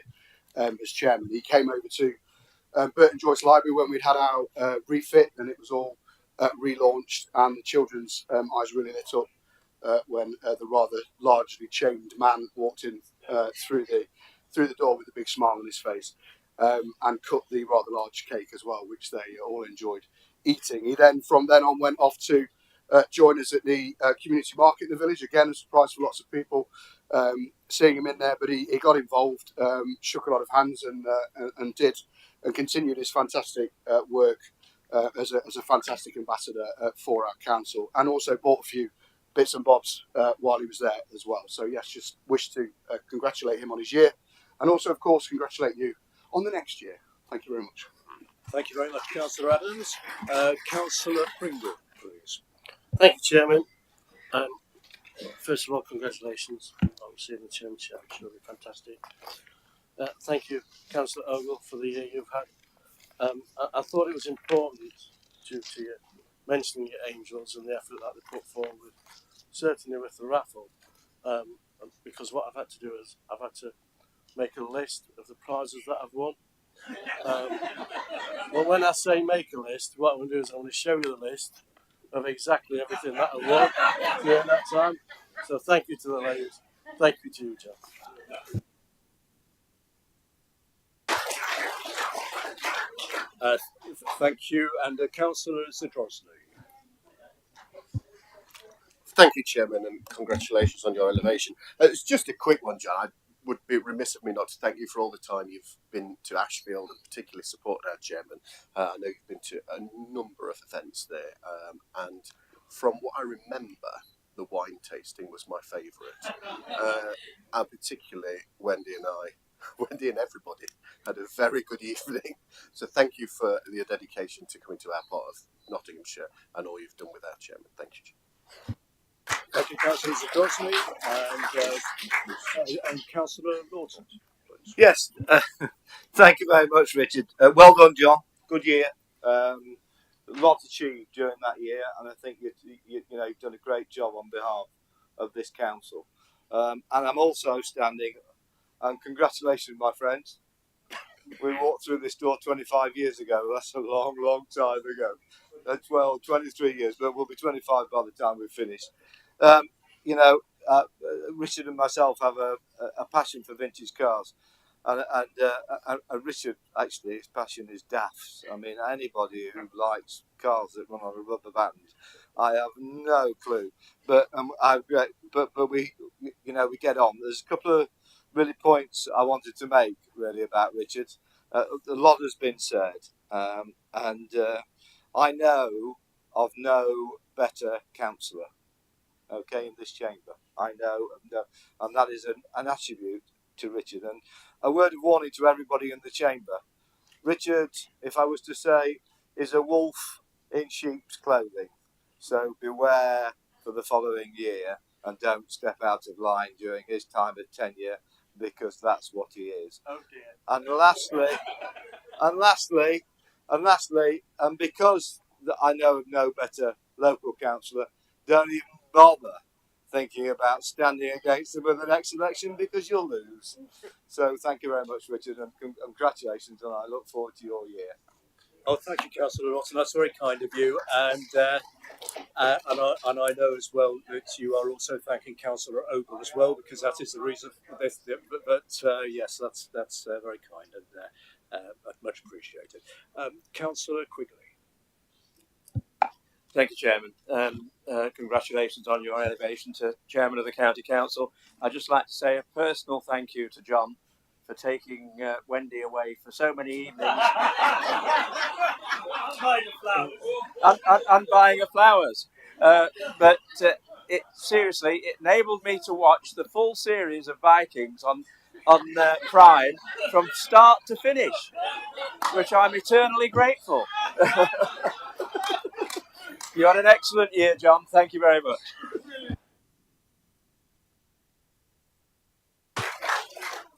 as chairman. He came over to Burton Joyce Library when we'd had our refit, and it was all relaunched, and the children's eyes really lit up when the rather largely chained man walked in through the door with a big smile on his face, and cut the rather large cake as well, which they all enjoyed eating. He then, from then on, went off to join us at the community market in the village. Again, a surprise for lots of people seeing him in there, but he got involved, shook a lot of hands, and continued his fantastic work as a fantastic ambassador for our council, and also bought a few bits and bobs while he was there as well. So yes, just wish to congratulate him on his year, and also, of course, congratulate you on the next year. Thank you very much. Thank you very much, Councillor Adams. Councillor Pringle, please. Thank you, Chairman. First of all, congratulations on receiving the chairmanship. It's really fantastic. Thank you, Councillor Ogle, for the year you've had. I thought it was important, due to you mentioning your angels and the effort that they put forward, certainly with the raffle, because what I've had to do is I've had to make a list of the prizes that I've won. Well, when I say make a list, what I'm going to do is I'm going to show you the list of exactly everything that I won during that time. So thank you to the ladies. Thank you to you, John. Thank you, and Councillor Zadrozny. Thank you, Chairman, and congratulations on your elevation. It's just a quick one, John. I would be remiss of me not to thank you for all the time you've been to Ashfield and particularly supported our Chairman. I know you've been to a number of events there, and from what I remember, the wine tasting was my favourite. And particularly Wendy and everybody had a very good evening. So thank you for your dedication to coming to our part of Nottinghamshire and all you've done with our Chairman. Thank you. Thank you, Councillor Zadrozny, and Councillor Lawton, please. Yes, thank you very much, Richard. Well done, John. Good year. A lot achieved during that year, and I think you've done a great job on behalf of this council. And I'm also standing, and congratulations, my friends. We walked through this door 25 years ago. That's a long, long time ago. 23 years, but we'll be 25 by the time we've finished. Richard and myself have a passion for vintage cars, and Richard, actually, his passion is DAFs. I mean, anybody who likes cars that run on a rubber band, I have no clue. But we get on. There's a couple of really points I wanted to make really about Richard. A lot has been said, and I know of no better councillor. Okay, in this chamber, I know, and that is an attribute to Richard. And a word of warning to everybody in the chamber: Richard, if I was to say, is a wolf in sheep's clothing. So beware for the following year, and don't step out of line during his time of tenure, because that's what he is. Oh dear. And lastly, and because I know of no better local councillor, don't even bother thinking about standing against them in the next election, because you'll lose. So thank you very much, Richard, and congratulations, and I look forward to your year. Oh, thank you, Councillor Lawton. That's very kind of you, and I know as well that you are also thanking Councillor Ogle as well, because that is the reason for this. But yes, that's very kind and much appreciated. Councillor Quigley. Thank you, Chairman. Congratulations on your elevation to Chairman of the County Council. I'd just like to say a personal thank you to John for taking Wendy away for so many evenings and buying her flowers. But seriously, it enabled me to watch the full series of Vikings on Prime from start to finish, which I'm eternally grateful. You had an excellent year, John. Thank you very much.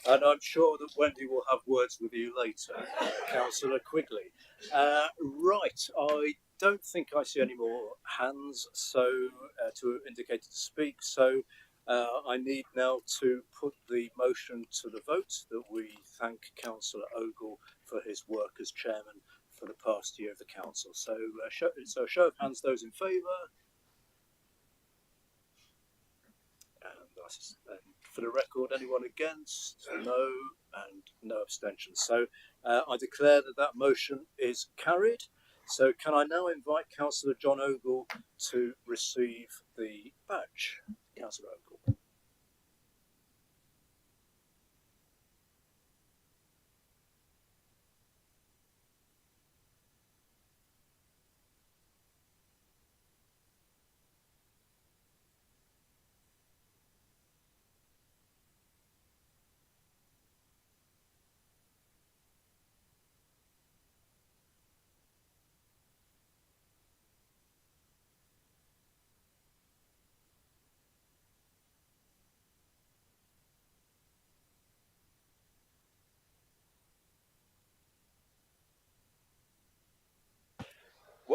And I'm sure that Wendy will have words with you later, Councillor Quigley. Right, I don't think I see any more hands to indicate to speak, so I need now to put the motion to the vote that we thank Councillor Ogle for his work as chairman for the past year of the council. So, show of hands, those in favour. And for the record, anyone against? No, and no abstentions. So I declare that motion is carried. So can I now invite Councillor John Ogle to receive the badge? Councillor Ogle.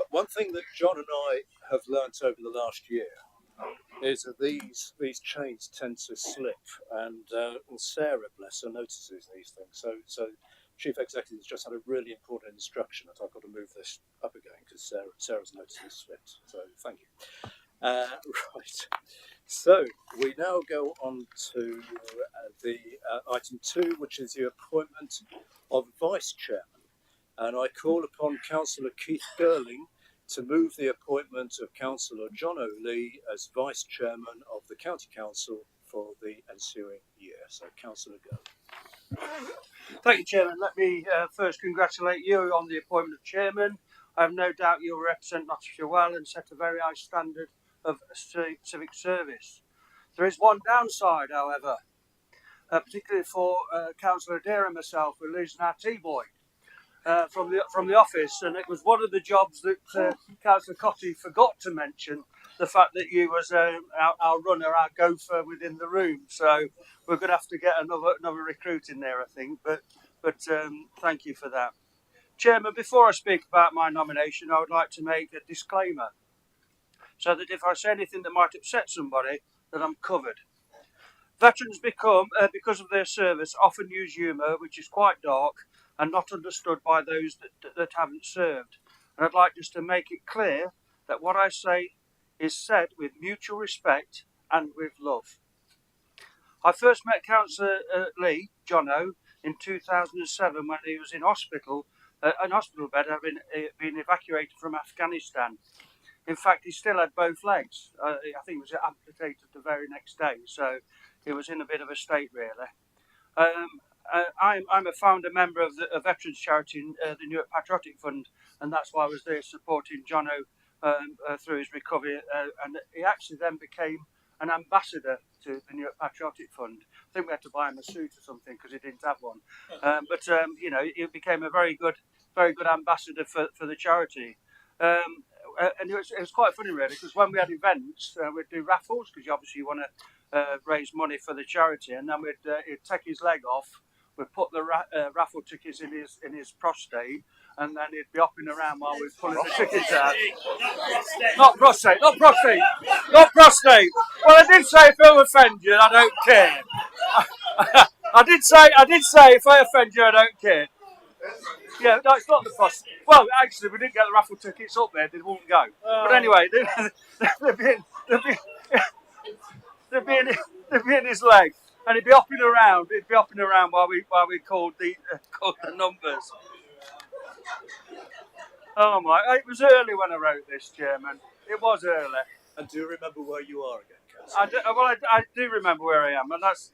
One thing that John and I have learnt over the last year is that these chains tend to slip, and Sarah, bless her, notices these things. So Chief Executive has just had a really important instruction that I've got to move this up again because Sarah's notice has slipped. So thank you. Right. So we now go on to the item 2, which is the appointment of vice chairman. And I call upon Councillor Keith Girling to move the appointment of Councillor John O'Lee as Vice Chairman of the County Council for the ensuing year. So, Councillor Girling. Thank you, Chairman. Let me first congratulate you on the appointment of Chairman. I have no doubt you'll represent Nottinghamshire well and set a very high standard of civic service. There is one downside, however, particularly for Councillor Adair and myself. We're losing our tea-boy from the office, and it was one of the jobs that Councillor Cotty forgot to mention, the fact that you was our runner, our gopher within the room. So we're going to have to get another recruit in there, I think. But thank you for that. Chairman, before I speak about my nomination, I would like to make a disclaimer, so that if I say anything that might upset somebody, that I'm covered. Veterans because of their service, often use humour which is quite dark and not understood by those that haven't served. And I'd like just to make it clear that what I say is said with mutual respect and with love. I first met Councillor Lee, Jono, in 2007 when he was in hospital bed, having been evacuated from Afghanistan. In fact, he still had both legs. I think he was amputated the very next day, so he was in a bit of a state, really. I'm a founder member of the Veterans Charity, the Newark Patriotic Fund, and that's why I was there supporting Jono through his recovery. And he actually then became an ambassador to the Newark Patriotic Fund. I think we had to buy him a suit or something because he didn't have one. But you know, he became a very good ambassador for the charity. And it was quite funny, really, because when we had events, we'd do raffles, because obviously you want to raise money for the charity, and then he'd take his leg off, we'd put the raffle tickets in his prostate, and then he'd be hopping around while we were pulling the tickets out. Not prostate. Well, I did say if I offend you, I don't care. I did say if I offend you, I don't care. Yeah, no, it's not the prostate. Well, actually, we didn't get the raffle tickets up there; they wouldn't go. But anyway, they'd be in his leg, and he'd be hopping around. He'd be hopping around while we called the numbers. Oh my! It was early when I wrote this, Chairman. It was early. And do you remember where you are again, I do remember where I am, and that's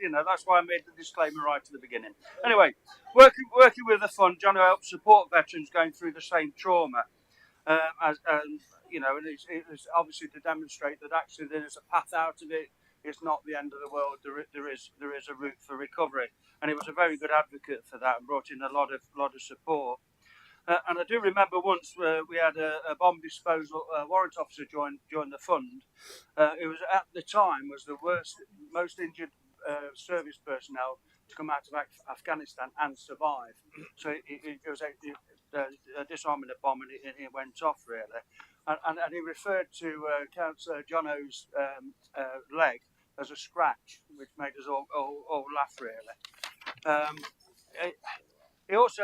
why I made the disclaimer right at the beginning. Anyway, working with the fund, John helps support veterans going through the same trauma, and it's obviously to demonstrate that actually there's a path out of it. It's not the end of the world. There is a route for recovery, and he was a very good advocate for that and brought in a lot of support. And I do remember once we had a bomb disposal warrant officer join the fund. It was at the time was the most injured service personnel to come out of Afghanistan and survive. So it was a disarming a bomb, and it went off, really. And he referred to Councillor Jono's leg as a scratch, which made us all laugh, really. He also,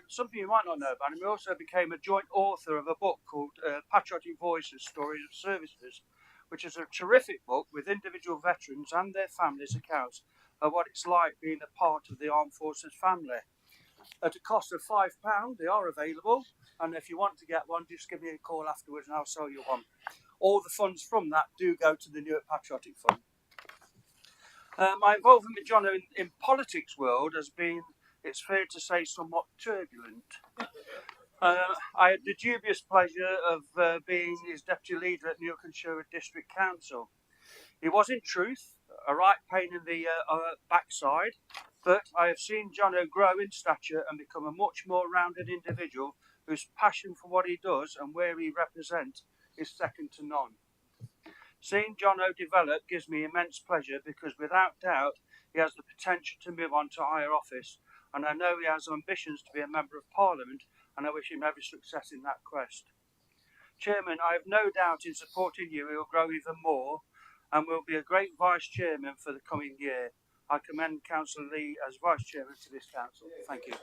something you might not know about him, he also became a joint author of a book called Patriotic Voices, Stories of Services, which is a terrific book with individual veterans and their families' accounts of what it's like being a part of the Armed Forces family. At a cost of £5, they are available, and if you want to get one, just give me a call afterwards and I'll sell you one. All the funds from that do go to the Newark Patriotic Fund. My involvement with John in politics world has been, it's fair to say, somewhat turbulent. I had the dubious pleasure of being his deputy leader at Newark and Sherwood District Council. He was, in truth, a right pain in the backside, but I have seen Jono grow in stature and become a much more rounded individual whose passion for what he does and where he represents is second to none. Seeing Jono develop gives me immense pleasure because, without doubt, he has the potential to move on to higher office, and I know he has ambitions to be a Member of Parliament, and I wish him every success in that quest. Chairman, I have no doubt in supporting you he will grow even more and will be a great Vice Chairman for the coming year. I commend Councillor Lee as Vice Chairman to this Council. Thank you.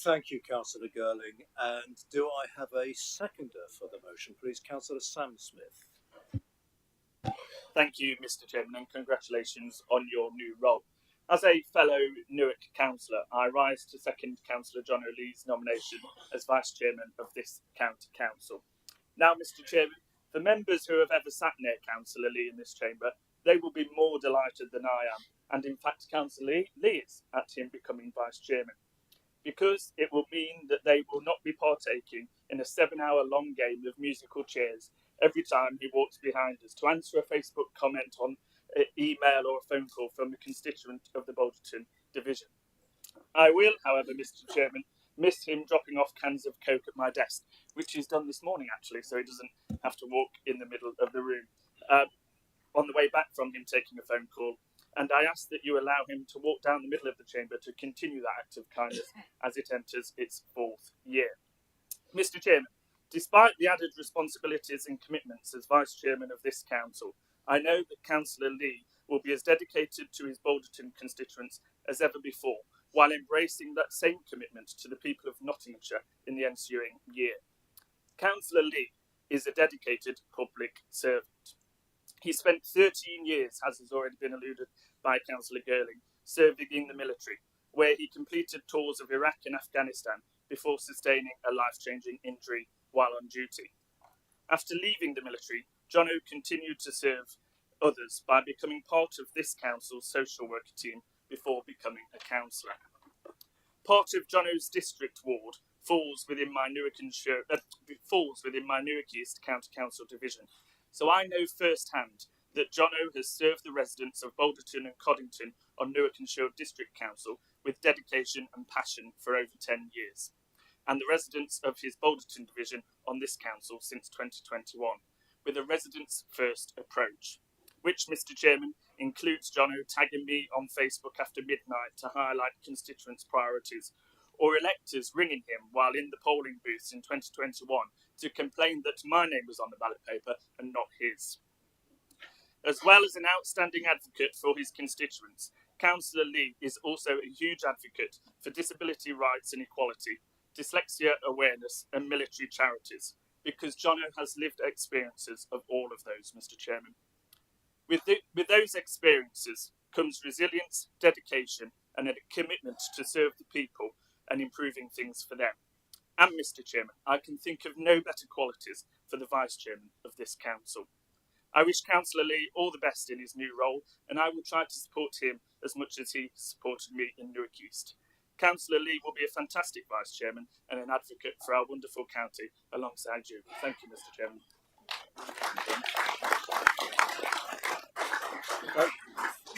Thank you, Councillor Girling. And do I have a seconder for the motion, please? Councillor Sam Smith. Thank you, Mr. Chairman, and congratulations on your new role. As a fellow Newark councillor, I rise to second Councillor John O'Lee's nomination as Vice Chairman of this County Council. Now, Mr Chairman, for members who have ever sat near Councillor Lee in this chamber, they will be more delighted than I am, and in fact Councillor Lee is, at him becoming Vice Chairman, because it will mean that they will not be partaking in a 7-hour-long game of musical chairs every time he walks behind us to answer a Facebook comment on email or a phone call from a constituent of the Balderton division. I will, however, Mr Chairman, miss him dropping off cans of Coke at my desk, which he's done this morning actually, so he doesn't have to walk in the middle of the room. On the way back from him taking a phone call, and I ask that you allow him to walk down the middle of the chamber to continue that act of kindness as it enters its 4th year. Mr Chairman, despite the added responsibilities and commitments as Vice Chairman of this Council, I know that Councillor Lee will be as dedicated to his Balderton constituents as ever before, while embracing that same commitment to the people of Nottinghamshire in the ensuing year. Councillor Lee is a dedicated public servant. He spent 13 years, as has already been alluded by Councillor Girling, serving in the military, where he completed tours of Iraq and Afghanistan before sustaining a life-changing injury while on duty. After leaving the military, Jono continued to serve others by becoming part of this council's social worker team before becoming a councillor. Part of Jono's district ward falls within my Newark East County Council division, so I know firsthand that Jono has served the residents of Balderton and Coddington on Newark and Shield District Council with dedication and passion for over 10 years, and the residents of his Balderton division on this council since 2021, with a residents first approach, which, Mr Chairman, includes Jono tagging me on Facebook after midnight to highlight constituents' priorities, or electors ringing him while in the polling booths in 2021 to complain that my name was on the ballot paper and not his. As well as an outstanding advocate for his constituents, Councillor Lee is also a huge advocate for disability rights and equality, dyslexia awareness and military charities, because Jono has lived experiences of all of those, Mr Chairman. With those experiences comes resilience, dedication and a commitment to serve the people and improving things for them. And Mr Chairman, I can think of no better qualities for the Vice Chairman of this Council. I wish Councillor Lee all the best in his new role, and I will try to support him as much as he supported me in Newark East. Councillor Lee will be a fantastic Vice Chairman and an advocate for our wonderful county alongside you. Thank you, Mr Chairman.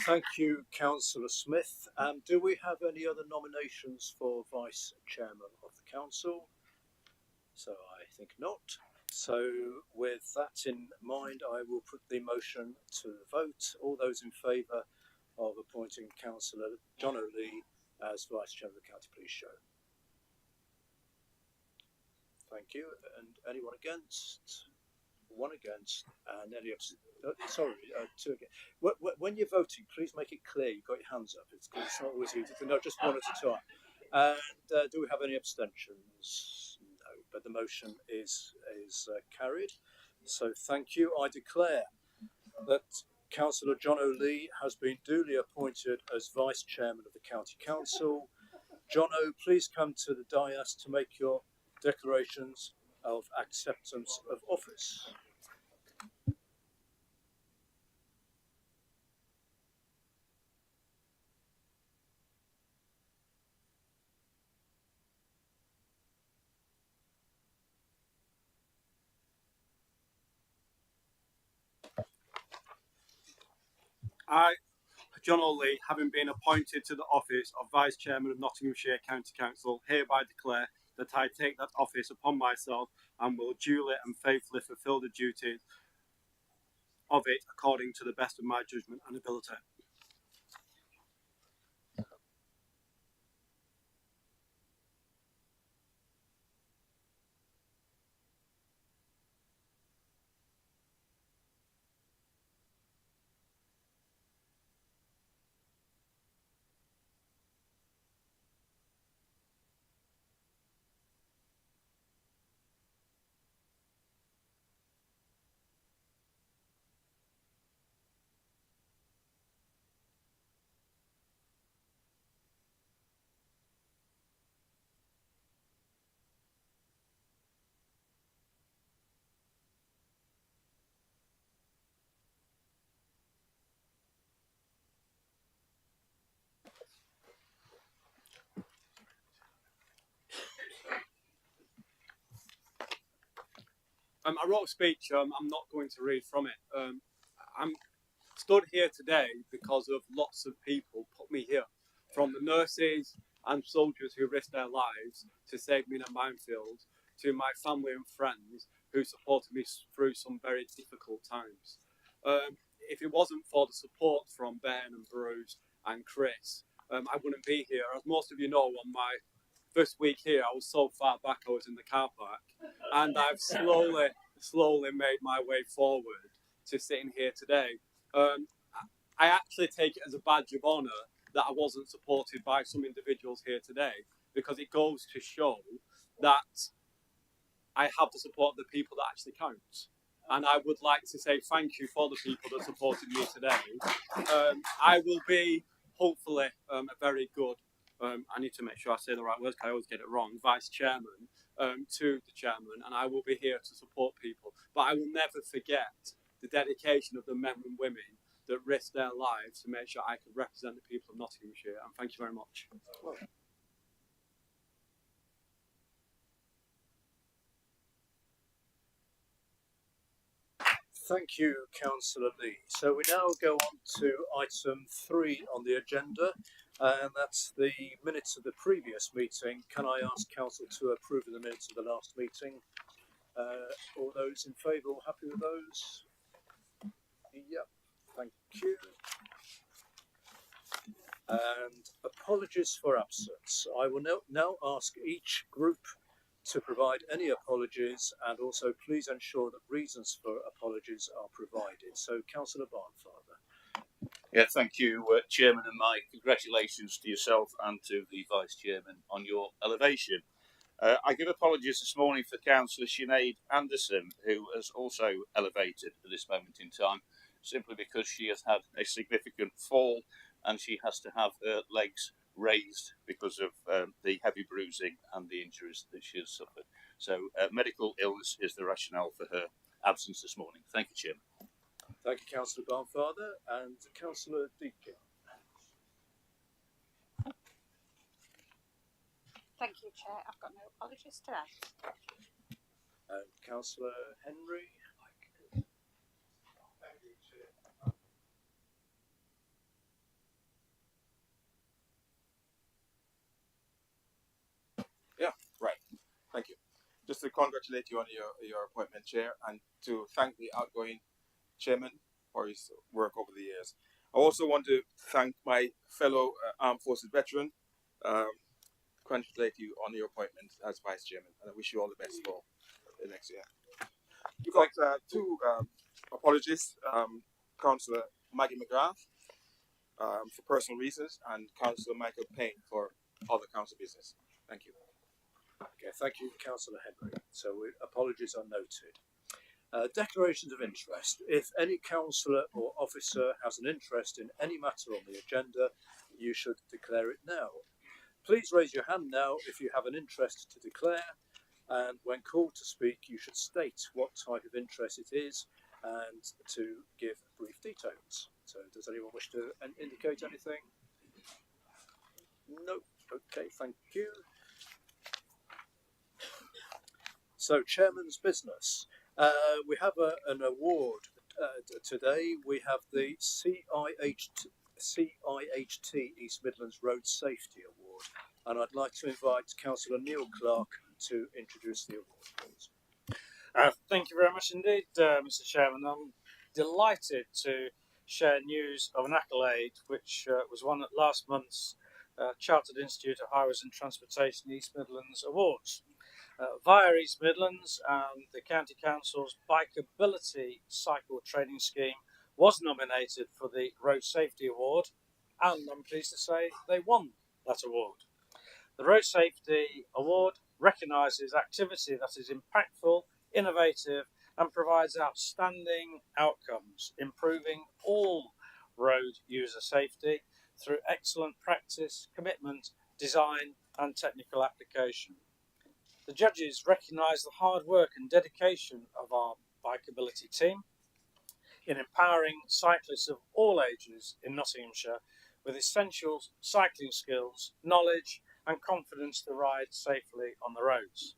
Thank you, Councillor Smith. Do we have any other nominations for Vice Chairman of the Council? So I think not. So with that in mind, I will put the motion to the vote. All those in favour of appointing Councillor John O'Lee as Vice Chairman of the County, please show. Thank you. And anyone against? One against, and any two against. When you're voting, please make it clear you've got your hands up. It's not always easy to know, just one at a time. And do we have any abstentions? No, but the motion is carried. So thank you. I declare that Councillor John O'Lee has been duly appointed as Vice Chairman of the County Council. John O, please come to the dais to make your declarations of acceptance of office. I, John O'Lee, having been appointed to the office of Vice Chairman of Nottinghamshire County Council, hereby declare that I take that office upon myself and will duly and faithfully fulfil the duties of it according to the best of my judgment and ability. I wrote a speech. I'm not going to read from it. I'm stood here today because of lots of people put me here, from the nurses and soldiers who risked their lives to save me in a minefield, to my family and friends who supported me through some very difficult times. If it wasn't for the support from Ben and Bruce and Chris, I wouldn't be here. As most of you know, on my first week here, I was so far back I was in the car park, and I've slowly made my way forward to sitting here today. I actually take it as a badge of honour that I wasn't supported by some individuals here today, because it goes to show that I have the support of the people that actually counts. And I would like to say thank you for the people that supported me today. I will be, hopefully, a very good, I need to make sure I say the right words because I always get it wrong, vice chairman to the chairman, and I will be here to support people. But I will never forget the dedication of the men and women that risked their lives to make sure I could represent the people of Nottinghamshire. And thank you very much. Thank you, Councillor Lee. So we now go on to item 3 on the agenda, and that's the minutes of the previous meeting. Can I ask Council to approve of the minutes of the last meeting? All those in favour, all happy with those? Yep, thank you. And apologies for absence. I will now ask each group to provide any apologies, and also please ensure that reasons for apologies are provided. So, Councillor Barnfather. Yeah, thank you, Chairman, and my congratulations to yourself and to the Vice Chairman on your elevation. I give apologies this morning for Councillor Sinead Anderson, who has also elevated at this moment in time, simply because she has had a significant fall and she has to have her legs raised because of the heavy bruising and the injuries that she has suffered. So medical illness is the rationale for her absence this morning. Thank you, Chairman. Thank you, Councillor Barnfather. And Councillor Deakin. Thank you, Chair. I've got no apologies today. And Councillor Henry. Yeah, right. Thank you. Just to congratulate you on your appointment, Chair, and to thank the outgoing Chairman for his work over the years. I also want to thank my fellow Armed Forces veteran, congratulate you on your appointment as Vice Chairman, and I wish you all the best for the next year. We've got two apologies, Councillor Maggie McGrath for personal reasons, and Councillor Michael Payne for other council business. Thank you. Okay, thank you, Councillor Henry. So apologies are noted. Declarations of interest. If any councillor or officer has an interest in any matter on the agenda, you should declare it now. Please raise your hand now if you have an interest to declare, and when called to speak, you should state what type of interest it is and to give brief details. So does anyone wish to indicate anything? No. Okay, thank you. So, Chairman's business. We have an award today. We have the CIHT East Midlands Road Safety Award, and I'd like to invite Councillor Neil Clark to introduce the award, please. Thank you very much indeed, Mr. Chairman. I'm delighted to share news of an accolade which was won at last month's Chartered Institute of Highways and Transportation East Midlands Awards. Via East Midlands and the County Council's Bikeability Cycle Training Scheme was nominated for the Road Safety Award, and I'm pleased to say they won that award. The Road Safety Award recognises activity that is impactful, innovative and provides outstanding outcomes, improving all road user safety through excellent practice, commitment, design and technical application. The judges recognise the hard work and dedication of our bikeability team in empowering cyclists of all ages in Nottinghamshire with essential cycling skills, knowledge and confidence to ride safely on the roads.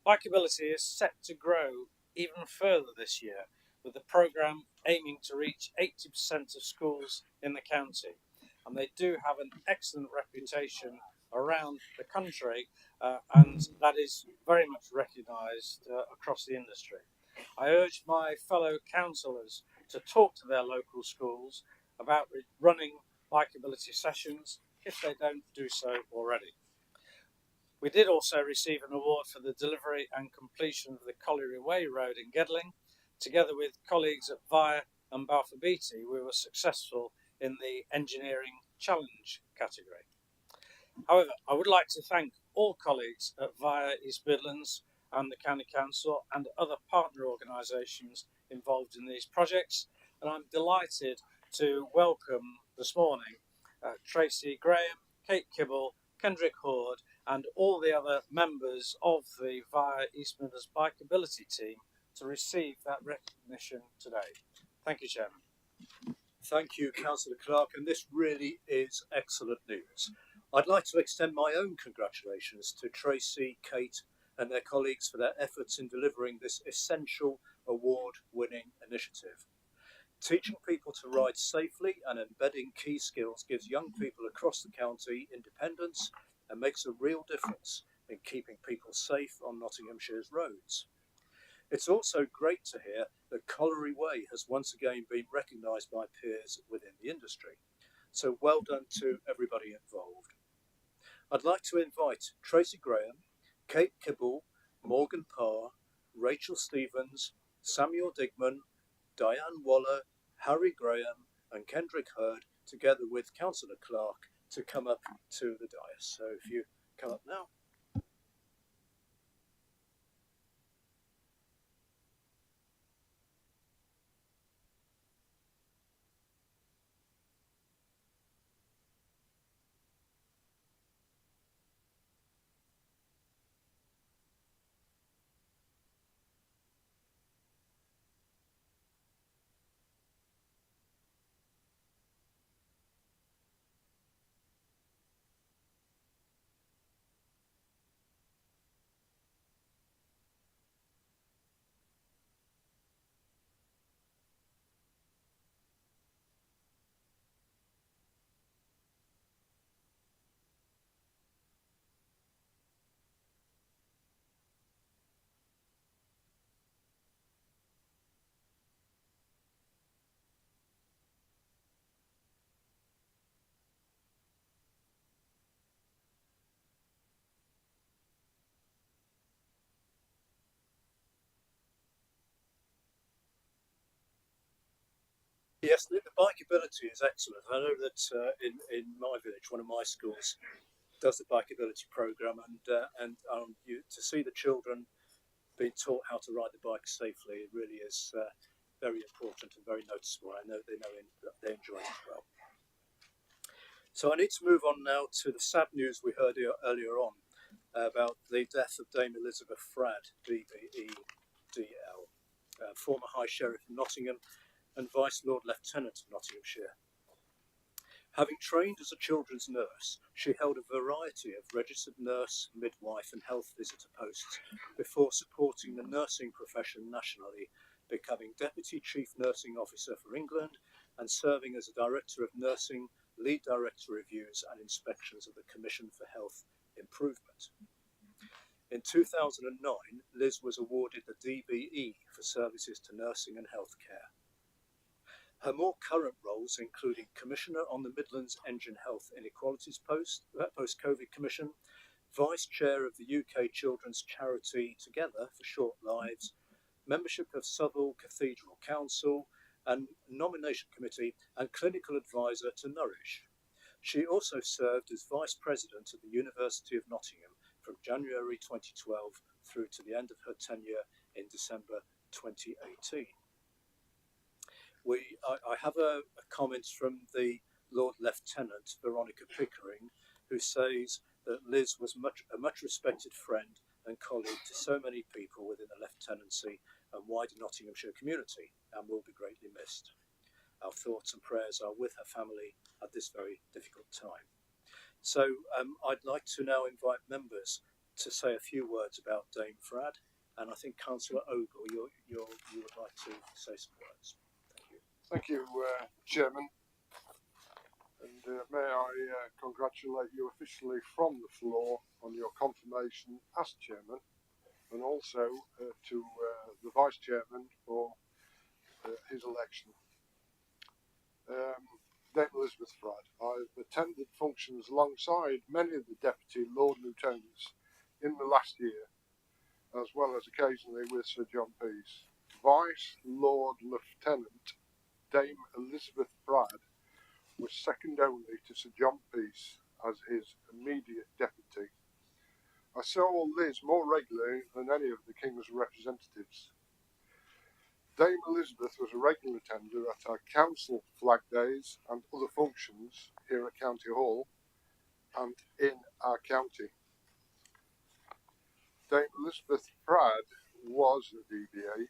Bikeability is set to grow even further this year, with the programme aiming to reach 80% of schools in the county. And they do have an excellent reputation around the country, and that is very much recognised across the industry. I urge my fellow councillors to talk to their local schools about running bikeability sessions if they don't do so already. We did also receive an award for the delivery and completion of the Colliery Way Road in Gedling. Together with colleagues at Via and Balfour Beatty, we were successful in the Engineering Challenge category. However, I would like to thank all colleagues at Via East Midlands and the County Council and other partner organisations involved in these projects, and I'm delighted to welcome this morning Tracy Graham, Kate Kibble, Kendrick Horde and all the other members of the Via East Midlands Bikeability team to receive that recognition today. Thank you, Chairman. Thank you, Councillor Clark, and this really is excellent news. I'd like to extend my own congratulations to Tracy, Kate and their colleagues for their efforts in delivering this essential award-winning initiative. Teaching people to ride safely and embedding key skills gives young people across the county independence and makes a real difference in keeping people safe on Nottinghamshire's roads. It's also great to hear that Colliery Way has once again been recognised by peers within the industry. So well done to everybody involved. I'd like to invite Tracy Graham, Kate Kibble, Morgan Parr, Rachel Stevens, Samuel Digman, Diane Waller, Harry Graham and Kendrick Hurd, together with Councillor Clark, to come up to the dais. So if you come up now. Yes, the bikeability is excellent. I know that in my village, one of my schools does the bikeability programme, and you, to see the children being taught how to ride the bike safely, it really is very important and very noticeable. I know they enjoy it as well. So I need to move on now to the sad news we heard earlier on about the death of Dame Elizabeth Fradd, BBEDL, former High Sheriff of Nottingham and Vice Lord Lieutenant of Nottinghamshire. Having trained as a children's nurse, she held a variety of registered nurse, midwife and health visitor posts before supporting the nursing profession nationally, becoming Deputy Chief Nursing Officer for England and serving as a Director of Nursing, Lead Director Reviews and Inspections of the Commission for Health Improvement. In 2009, Liz was awarded the DBE for services to nursing and healthcare. Her more current roles, including Commissioner on the Midlands Engine Health Inequalities Post-COVID Commission, Vice Chair of the UK Children's Charity Together for Short Lives, membership of Southall Cathedral Council, and Nomination Committee and Clinical Advisor to Nourish. She also served as Vice President of the University of Nottingham from January 2012 through to the end of her tenure in December 2018. I have a comment from the Lord Lieutenant, Veronica Pickering, who says that Liz was a much respected friend and colleague to so many people within the Lieutenancy and wider Nottinghamshire community and will be greatly missed. Our thoughts and prayers are with her family at this very difficult time. So I'd like to now invite members to say a few words about Dame Fradd And I think Councillor Ogle, you would like to say some words. Thank you. Thank you, Chairman. And may I congratulate you officially from the floor on your confirmation as Chairman, and also to the Vice Chairman for his election. Dame Elizabeth Fradd, I've attended functions alongside many of the Deputy Lord Lieutenants in the last year, as well as occasionally with Sir John Peace. Vice Lord Lieutenant Dame Elizabeth Fradd was second only to Sir John Peace as his immediate deputy. I saw Liz more regularly than any of the King's representatives. Dame Elizabeth was a regular attender at our council flag days and other functions here at County Hall and in our county. Dame Elizabeth Fradd was a DBA,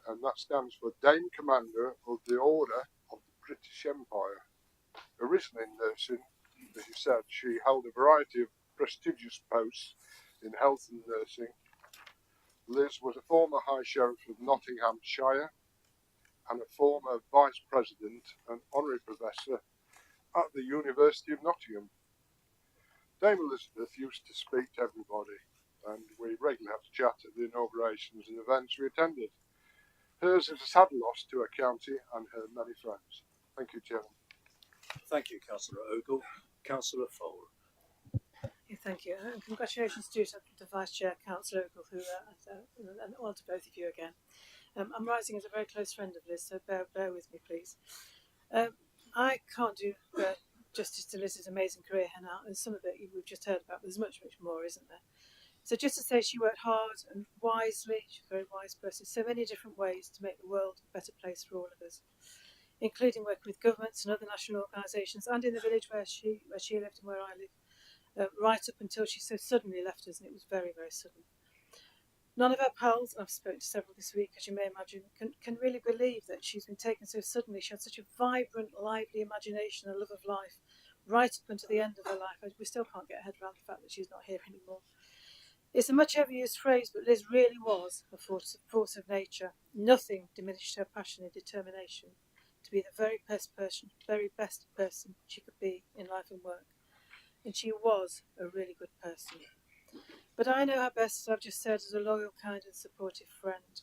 and that stands for Dame Commander of the Order of the British Empire. Originally in nursing, as you said, she held a variety of prestigious posts in health and nursing. Liz was a former High Sheriff of Nottinghamshire and a former Vice President and Honorary Professor at the University of Nottingham. Dame Elizabeth used to speak to everybody, and we regularly had to chat at the inaugurations and events we attended. Hers is a sad loss to her county and her many friends. Thank you, Chairman. Thank you, Councillor Ogle. Councillor Fowler. Yeah, thank you, and congratulations to Vice Chair Councillor Ogle, and all to both of you again. I'm rising as a very close friend of Liz, so bear with me, please. I can't do justice to Liz's amazing career here now, and some of it we've just heard about, but there's much, much more, isn't there? So just to say she worked hard and wisely, she's a very wise person, so many different ways to make the world a better place for all of us, including working with governments and other national organisations and in the village where she lived and where I live, right up until she so suddenly left us, and it was very, very sudden. None of her pals, and I've spoken to several this week, as you may imagine, can really believe that she's been taken so suddenly. She had such a vibrant, lively imagination and love of life right up until the end of her life. We still can't get our head around the fact that she's not here anymore. It's a much overused phrase, but Liz really was a force of nature. Nothing diminished her passion and determination to be the very best person she could be in life and work. And she was a really good person. But I know her best, as I've just said, as a loyal, kind and supportive friend.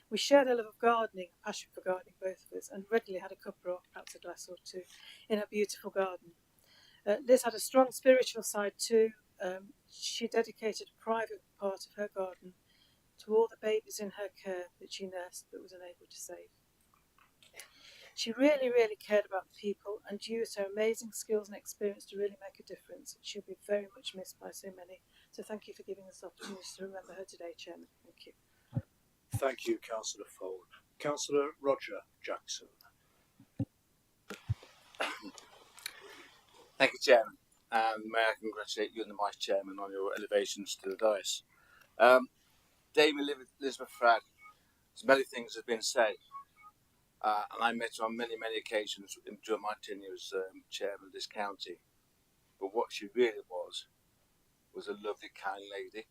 We shared a love of gardening, a passion for gardening, both of us, and regularly had a cuppa or perhaps a glass or two in her beautiful garden. Liz had a strong spiritual side too. She dedicated a private part of her garden to all the babies in her care that she nursed but was unable to save. She really, really cared about the people and used her amazing skills and experience to really make a difference. She'll be very much missed by so many. So thank you for giving us the opportunity to remember her today, Chairman. Thank you. Thank you, Councillor Fowler. Councillor Roger Jackson. Thank you, Chairman. And may I congratulate you and the Vice Chairman on your elevations to the dais. Dame Elizabeth Fradd, many things have been said. And I met her on many, many occasions during my tenure as Chairman of this county. But what she really was a lovely, kind lady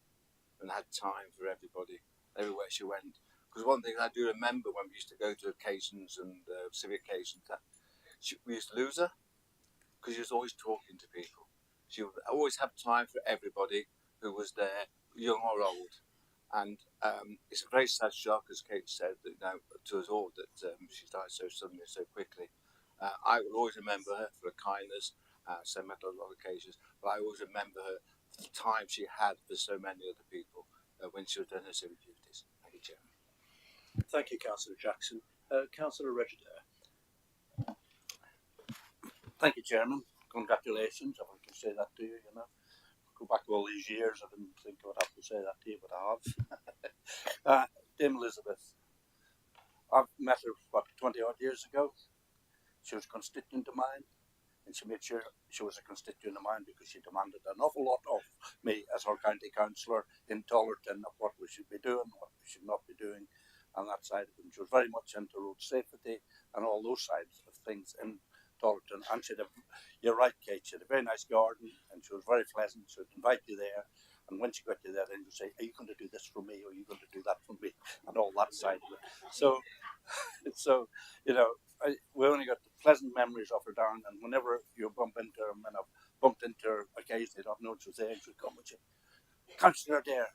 and had time for everybody, everywhere she went. Because one thing I do remember when we used to go to occasions and civic occasions, we used to lose her because she was always talking to people. She would always have time for everybody who was there, young or old. And it's a very sad shock, as Kate said, that, to us all, that she died so suddenly, so quickly. I will always remember her for her kindness. So I met her on a lot of occasions, but I always remember her for the time she had for so many other people when she was doing her civic duties. Thank you, Chairman. Thank you, Councillor Jackson. Councillor Register. Thank you, Chairman. Congratulations, if I can say that to you, Go back all these years, I didn't think I would have to say that to you, but I have. Dame Elizabeth, I've met her, 20 odd years ago. She was a constituent of mine, and she made sure she was a constituent of mine because she demanded an awful lot of me as our county councillor in Tollerton of what we should be doing, what we should not be doing, on that side of it. She was very much into road safety and all those sides of things in Tollerton. And you're right, Kate, she had a very nice garden and she was very pleasant. She would invite you there And once you got to that end, you say, are you going to do this for me, or are you going to do that for me, and all that side of it. So, we only got pleasant memories of her, Darren, and whenever you bump into her, and I've bumped into her occasionally, I've known she was there, and she'd come with you, Councillor Adair,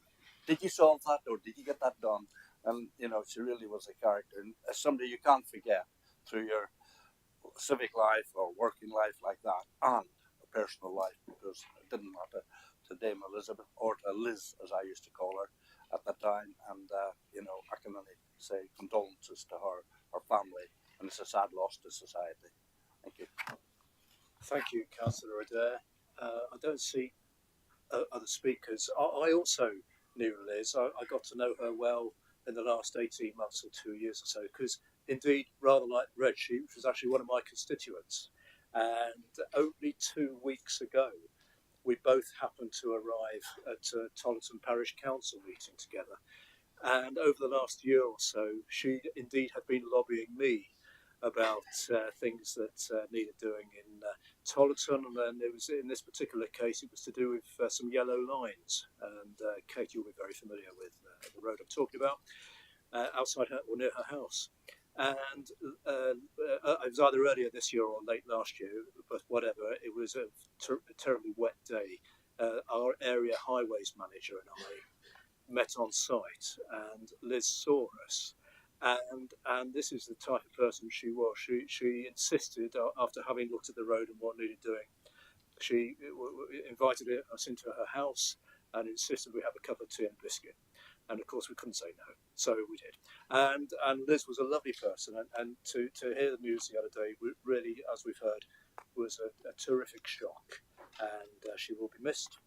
did you solve that, or did you get that done? And, she really was a character, and as somebody you can't forget through your civic life or working life like that, and a personal life, because it didn't matter to Dame Elizabeth, or to Liz, as I used to call her at the time, and, I can only say condolences to her family, and it's a sad loss to society. Thank you. Thank you, Councillor Adair. I don't see other speakers. I also knew Liz. I got to know her well in the last 18 months or 2 years or so, because indeed, rather like Reg, she was actually one of my constituents. And only 2 weeks ago, we both happened to arrive at a Tollerton Parish Council meeting together. And over the last year or so, she indeed had been lobbying me about things that needed doing in Tollerton, and then it was, in this particular case, it was to do with some yellow lines. And Kate, you'll be very familiar with the road I'm talking about, outside her, or near her house. And it was either earlier this year or late last year, but whatever, it was a terribly wet day. Our area highways manager and I met on site, and Liz saw us. And this is the type of person she was. She insisted, after having looked at the road and what needed doing, she invited us into her house and insisted we have a cup of tea and biscuit. And of course we couldn't say no, so we did. And Liz was a lovely person, and to hear the news the other day, really, as we've heard, was a terrific shock. And she will be missed,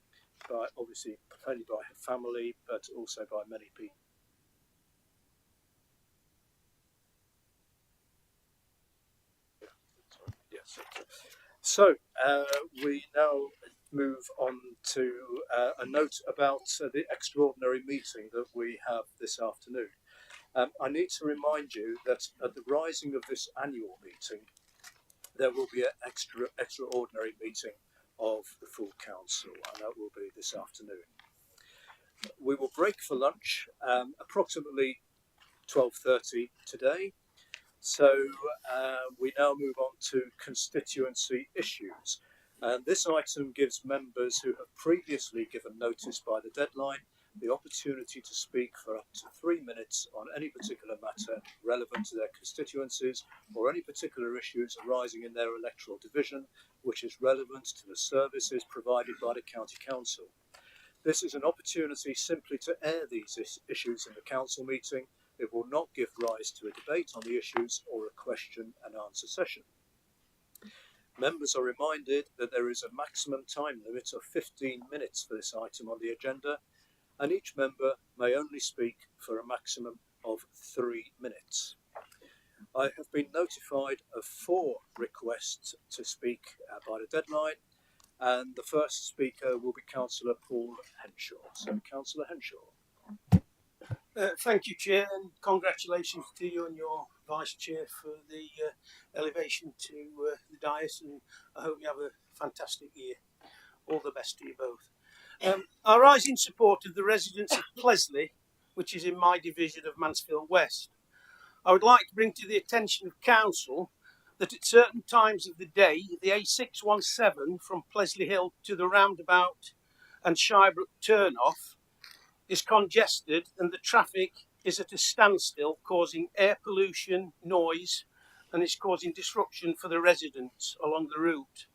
by obviously only by her family, but also by many people. Yes. So we now move on to a note about the extraordinary meeting that we have this afternoon. I need to remind you that at the rising of this annual meeting, there will be an extraordinary meeting of the full council, and that will be this afternoon. We will break for lunch approximately 12:30 today. So we now move on to constituency issues. This item gives members who have previously given notice by the deadline the opportunity to speak for up to 3 minutes on any particular matter relevant to their constituencies, or any particular issues arising in their electoral division which is relevant to the services provided by the County Council. This is an opportunity simply to air these issues in the council meeting. It will not give rise to a debate on the issues or a question and answer session. Members are reminded that there is a maximum time limit of 15 minutes for this item on the agenda, and each member may only speak for a maximum of 3 minutes. I have been notified of 4 requests to speak by the deadline, and the first speaker will be Councillor Paul Henshaw. So, Councillor Henshaw. Thank you, Chair, and congratulations to you and your Vice Chair for the elevation to the dais, and I hope you have a fantastic year. All the best to you both. I rise in support of the residents of Plesley, which is in my division of Mansfield West. I would like to bring to the attention of Council that at certain times of the day, the A617 from Plesley Hill to the roundabout and Shirebrook turn-off is congested, and the traffic is at a standstill, causing air pollution, noise, and it's causing disruption for the residents along the route.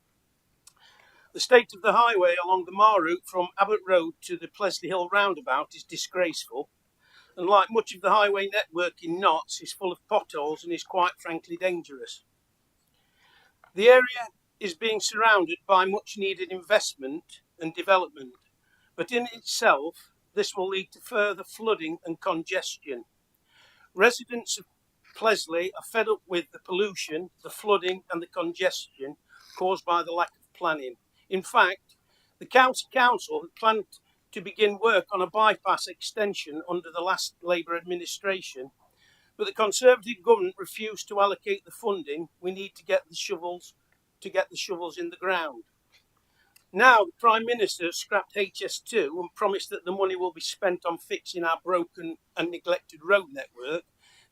The state of the highway along the Mar route from Abbott Road to the Plesley Hill roundabout is disgraceful, and like much of the highway network in Notts, is full of potholes and is quite frankly dangerous. The area is being surrounded by much needed investment and development, but in itself this will lead to further flooding and congestion. Residents of Plesley are fed up with the pollution, the flooding and the congestion caused by the lack of planning. In fact, the County Council had planned to begin work on a bypass extension under the last Labour administration, but the Conservative government refused to allocate the funding we need to get the shovels in the ground. Now, the Prime Minister has scrapped HS2 and promised that the money will be spent on fixing our broken and neglected road network.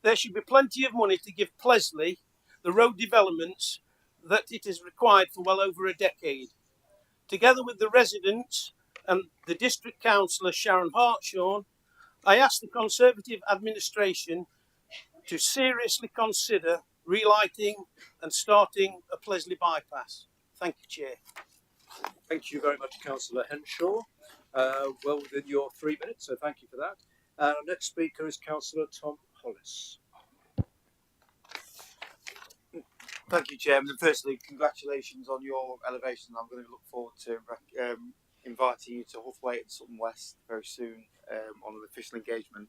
There should be plenty of money to give Plesley the road developments that it has required for well over a decade. Together with the residents and the District Councillor Sharon Hartshorn, I ask the Conservative administration to seriously consider relighting and starting a Plesley bypass. Thank you, Chair. Thank you very much, Councillor Henshaw. Well within your 3 minutes, so thank you for that. Our next speaker is Councillor Tom Hollis. Thank you, Chairman. And firstly, congratulations on your elevation. I'm going to look forward to inviting you to Huthwaite and Sutton West very soon on an official engagement.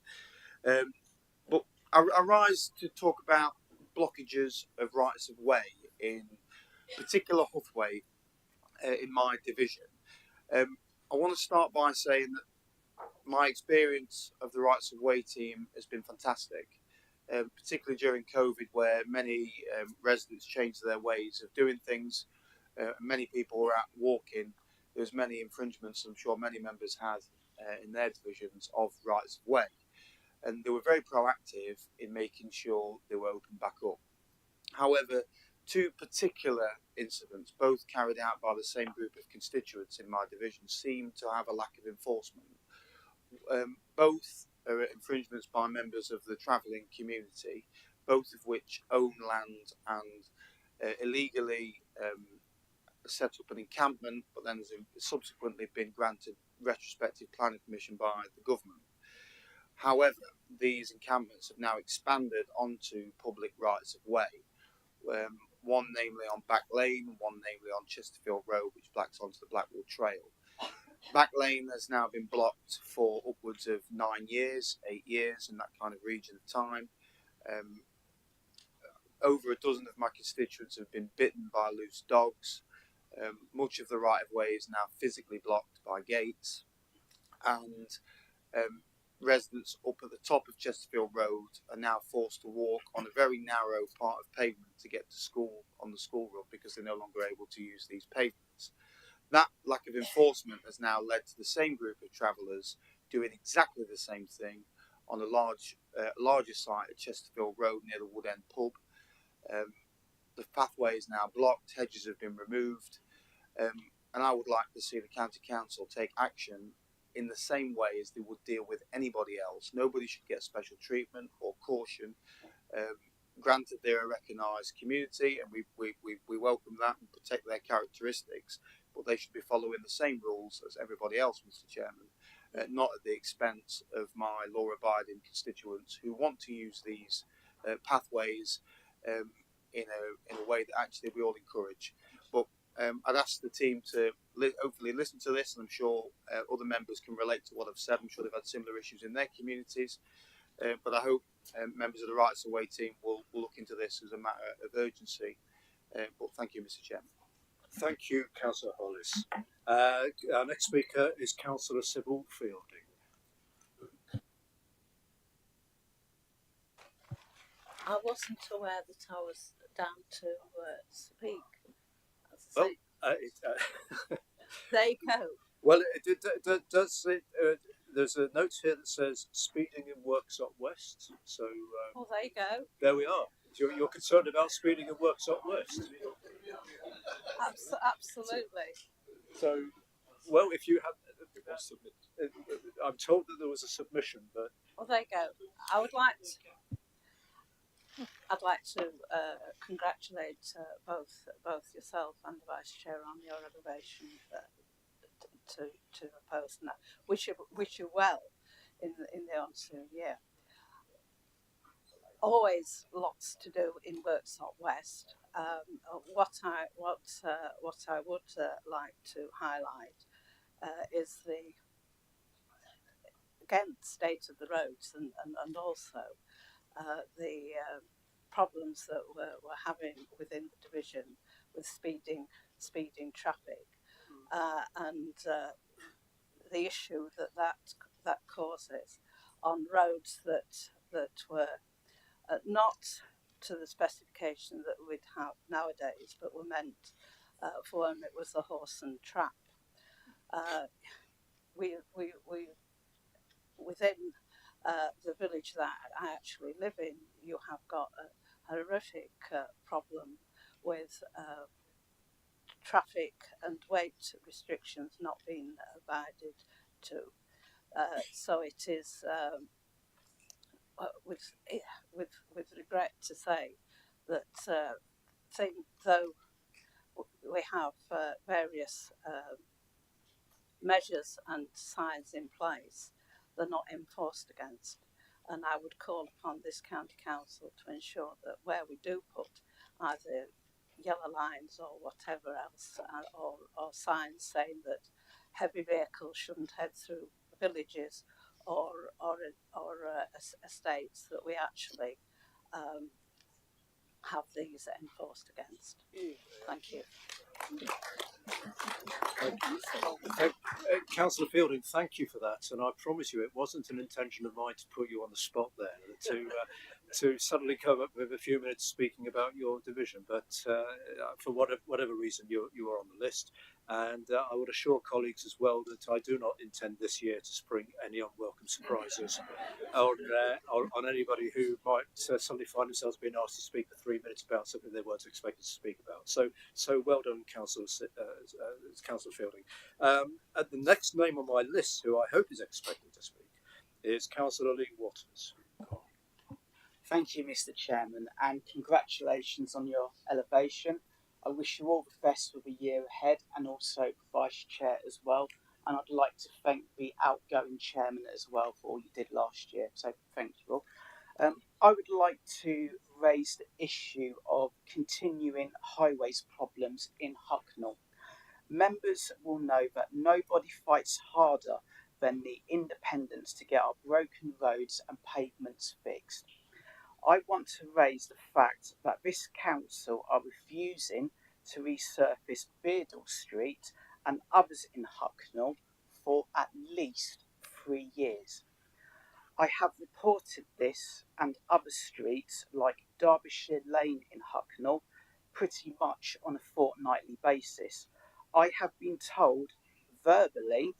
But I rise to talk about blockages of rights of way, in particular Huthwaite, in my division. I want to start by saying that my experience of the rights of way team has been fantastic. Particularly during COVID, where many residents changed their ways of doing things. Many people were out walking. There was many infringements, I'm sure many members had in their divisions, of rights of way. And they were very proactive in making sure they were opened back up. However, two particular incidents, both carried out by the same group of constituents in my division, seemed to have a lack of enforcement. Both are infringements by members of the travelling community, both of which own land and illegally set up an encampment, but then has subsequently been granted retrospective planning permission by the government. However, these encampments have now expanded onto public rights of way, one namely on Back Lane, one namely on Chesterfield Road, which backs onto the Blackwall Trail. Back Lane has now been blocked for upwards of 9 years, 8 years, in that kind of region of time. Over a dozen of my constituents have been bitten by loose dogs. Much of the right of way is now physically blocked by gates, and residents up at the top of Chesterfield Road are now forced to walk on a very narrow part of pavement to get to school on the school run because they're no longer able to use these pavements. That lack of enforcement has now led to the same group of travellers doing exactly the same thing on a larger site at Chesterfield Road near the Wood End pub. The pathway is now blocked, hedges have been removed, and I would like to see the County Council take action in the same way as they would deal with anybody else. Nobody should get special treatment or caution. Granted, they're a recognised community, and we welcome that and protect their characteristics, but they should be following the same rules as everybody else, Mr. Chairman, not at the expense of my law-abiding constituents who want to use these pathways in a way that actually we all encourage. But I'd ask the team to hopefully listen to this, and I'm sure other members can relate to what I've said. I'm sure they've had similar issues in their communities. But I hope members of the Rights of Way team will look into this as a matter of urgency. But thank you, Mr. Chairman. Thank you, Councillor Hollis. Our next speaker is Councillor Sybil Fielding. I wasn't aware that I was down to speak. Well, there you go. Well, does it? There's a note here that says speeding in Worksop West. So. Well, there you go. There we are. You're concerned about speeding in Worksop West. Absolutely. So, well, if you have, I'm told that there was a submission, but. Well, there you go. I'd like to congratulate both yourself and the Vice Chair on your elevation to the post. And wish you well in the ensuing year. Always lots to do in Worksop West. What I would like to highlight is the state of the roads and also the problems that we're having within the division with speeding traffic, and the issue that causes on roads that were not to the specification that we'd have nowadays, but were meant for when it was the horse and trap we within the village that I actually live in, you have got a horrific problem with traffic and weight restrictions not being abided to. So it is with regret to say that though we have various measures and signs in place, they're not enforced against. And I would call upon this county council to ensure that where we do put either yellow lines or whatever else, or signs saying that heavy vehicles shouldn't head through villages or estates, that we actually have these enforced against. Thank you. Councillor Fielding, thank you for that, and I promise you it wasn't an intention of mine to put you on the spot there to suddenly come up with a few minutes speaking about your division, but for whatever reason you are on the list, and I would assure colleagues as well that I do not intend this year to spring any unwelcome surprises on anybody who might suddenly find themselves being asked to speak for 3 minutes about something they weren't expected to speak about. So well done, Councillor Fielding. The next name on my list, who I hope is expected to speak, is Councillor Lee Waters. Thank you, Mr. Chairman, and congratulations on your elevation. I wish you all the best for the year ahead, and also Vice Chair as well. And I'd like to thank the outgoing Chairman as well for all you did last year. So thank you all. I would like to raise the issue of continuing highways problems in Hucknall. Members will know that nobody fights harder than the independents to get our broken roads and pavements fixed. I want to raise the fact that this council are refusing to resurface Beardall Street and others in Hucknall for at least 3 years. I have reported this and other streets like Derbyshire Lane in Hucknall pretty much on a fortnightly basis. I have been told verbally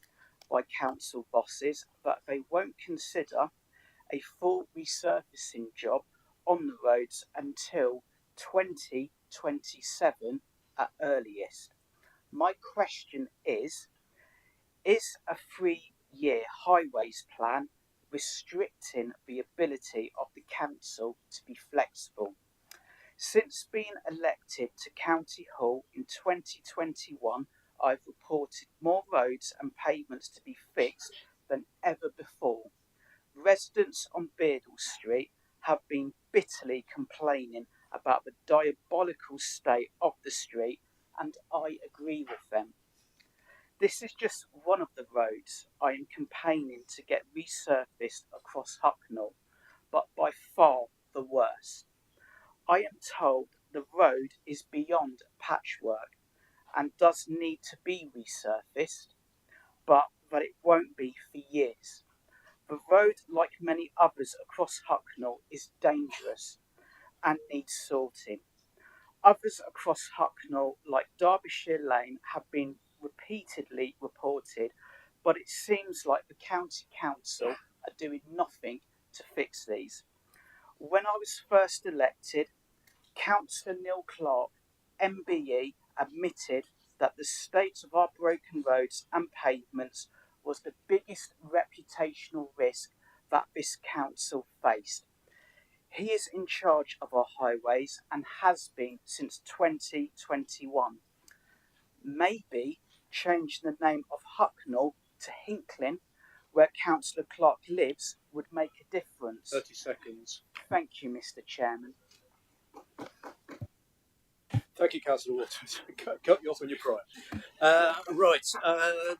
by council bosses that they won't consider a full resurfacing job on the roads until 2027 at earliest. My question is a 3-year highways plan restricting the ability of the council to be flexible? Since being elected to County Hall in 2021, I've reported more roads and pavements to be fixed than ever before. Residents on Beardall Street have been bitterly complaining about the diabolical state of the street, and I agree with them. This is just one of the roads I am campaigning to get resurfaced across Hucknall, but by far the worst. I am told the road is beyond patchwork and does need to be resurfaced, but that it won't be for years. The road, like many others across Hucknall, is dangerous and needs sorting. Others across Hucknall, like Derbyshire Lane, have been repeatedly reported, but it seems like the county council are doing nothing to fix these. When I was first elected, Councillor Neil Clark, MBE, admitted that the state of our broken roads and pavements was the biggest reputational risk that this council faced. He is in charge of our highways and has been since 2021. Maybe changing the name of Hucknall to Hincklin, where Councillor Clark lives, would make a difference. 30 seconds. Thank you, Mr. Chairman. Thank you, Councillor Waters. Cut you off when you're prior. Right,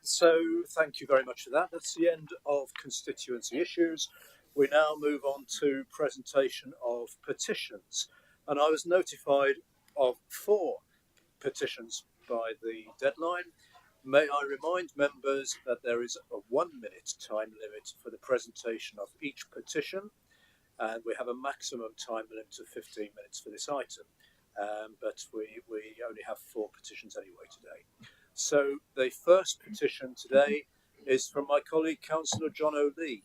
so thank you very much for that. That's the end of constituency issues. We now move on to presentation of petitions. And I was notified of 4 petitions by the deadline. May I remind members that there is a 1-minute time limit for the presentation of each petition, and we have a maximum time limit of 15 minutes for this item. But we only have 4 petitions anyway today. So the first petition today is from my colleague Councillor John O'Lee,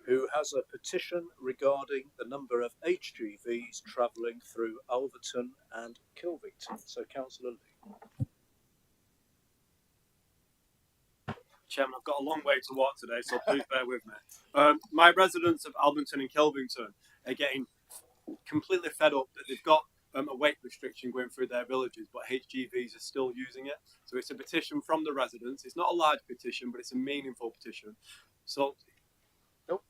who has a petition regarding the number of HGVs travelling through Alverton and Kilvington. So Councillor Lee. Chairman, I've got a long way to walk today, so please bear with me. My residents of Alverton and Kilvington are getting completely fed up that they've got a weight restriction going through their villages, but HGVs are still using it. So it's a petition from the residents. It's not a large petition, but it's a meaningful petition. So, nope.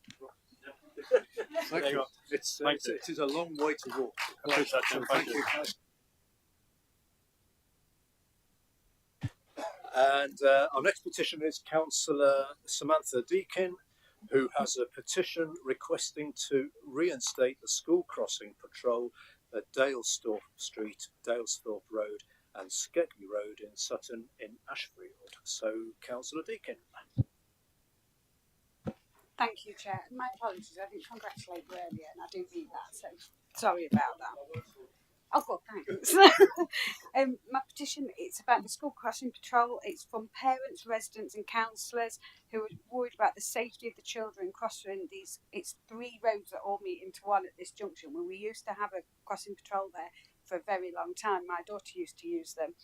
Thank you. It is a long way to walk. I appreciate that. Thank you. And our next petition is Councillor Samantha Deakin, who has a petition requesting to reinstate the school crossing patrol at Dalesthorpe Street, Dalesthorpe Road and Skegney Road in Sutton in Ashfield. So, Councillor Deakin. Thank you, Chair. My apologies, I didn't congratulate you earlier, and I do mean that, so sorry about that. Oh, good, thanks. My petition, it's about the school crossing patrol. It's from parents, residents and councillors who are worried about the safety of the children crossing these. It's 3 roads that all meet into one at this junction, when we used to have a crossing patrol there for a very long time. My daughter used to use them.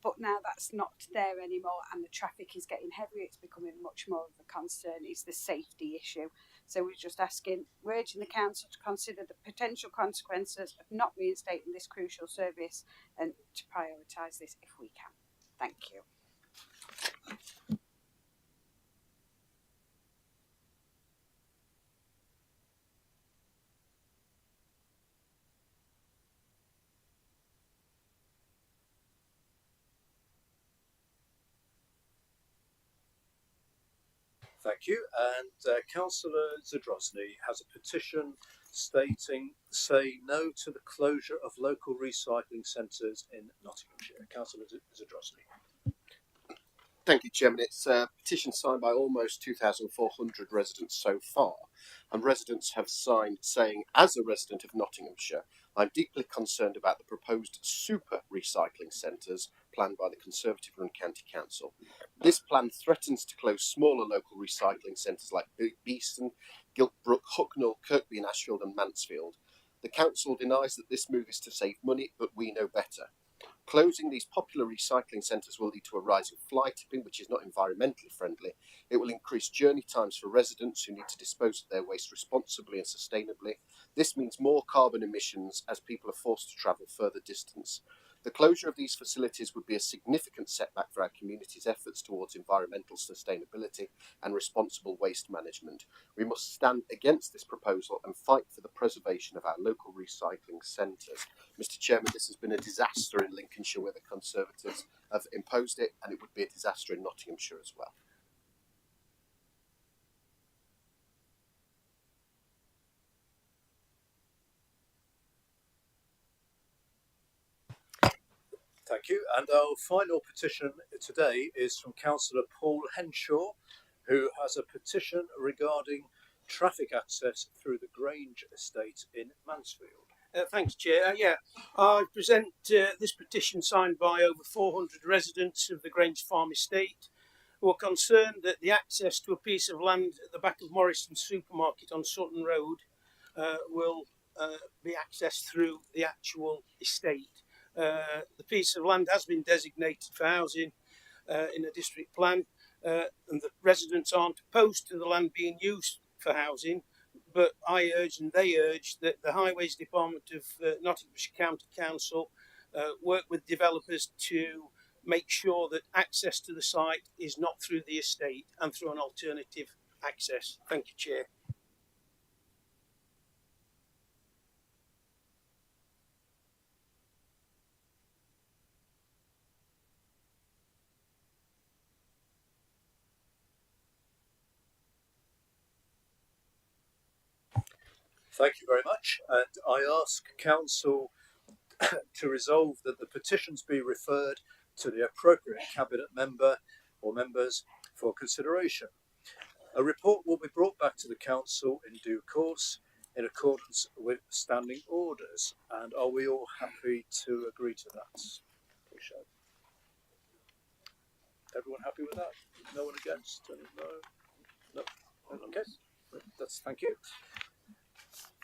But now that's not there anymore, and the traffic is getting heavier. It's becoming much more of a concern. It's the safety issue. So we're just we're urging the council to consider the potential consequences of not reinstating this crucial service and to prioritise this if we can. Thank you. Thank you. And Councillor Zadrozny has a petition stating, say no to the closure of local recycling centres in Nottinghamshire. Councillor Zadrozny. Thank you, Chairman. It's a petition signed by almost 2,400 residents so far, and residents have signed saying, as a resident of Nottinghamshire, I'm deeply concerned about the proposed super recycling centres planned by the Conservative-run County Council. This plan threatens to close smaller local recycling centres like Beeston, Giltbrook, Hucknall, Kirkby and Ashfield and Mansfield. The Council denies that this move is to save money, but we know better. Closing these popular recycling centres will lead to a rise in fly tipping, which is not environmentally friendly. It will increase journey times for residents who need to dispose of their waste responsibly and sustainably. This means more carbon emissions as people are forced to travel further distance. The closure of these facilities would be a significant setback for our community's efforts towards environmental sustainability and responsible waste management. We must stand against this proposal and fight for the preservation of our local recycling centres. Mr. Chairman, this has been a disaster in Lincolnshire where the Conservatives have imposed it, and it would be a disaster in Nottinghamshire as well. Thank you. And our final petition today is from Councillor Paul Henshaw, who has a petition regarding traffic access through the Grange estate in Mansfield. Thanks, Chair. I present this petition signed by over 400 residents of the Grange Farm estate who are concerned that the access to a piece of land at the back of Morrison's supermarket on Sutton Road will be accessed through the actual estate. The piece of land has been designated for housing in a district plan, and the residents aren't opposed to the land being used for housing, but I urge and they urge that the Highways Department of Nottinghamshire County Council work with developers to make sure that access to the site is not through the estate and through an alternative access. Thank you, Chair. Thank you very much. And I ask Council to resolve that the petitions be referred to the appropriate Cabinet member or members for consideration. A report will be brought back to the Council in due course in accordance with standing orders. And are we all happy to agree to that? Appreciate it. Everyone happy with that? No one against? No. Okay. Thank you.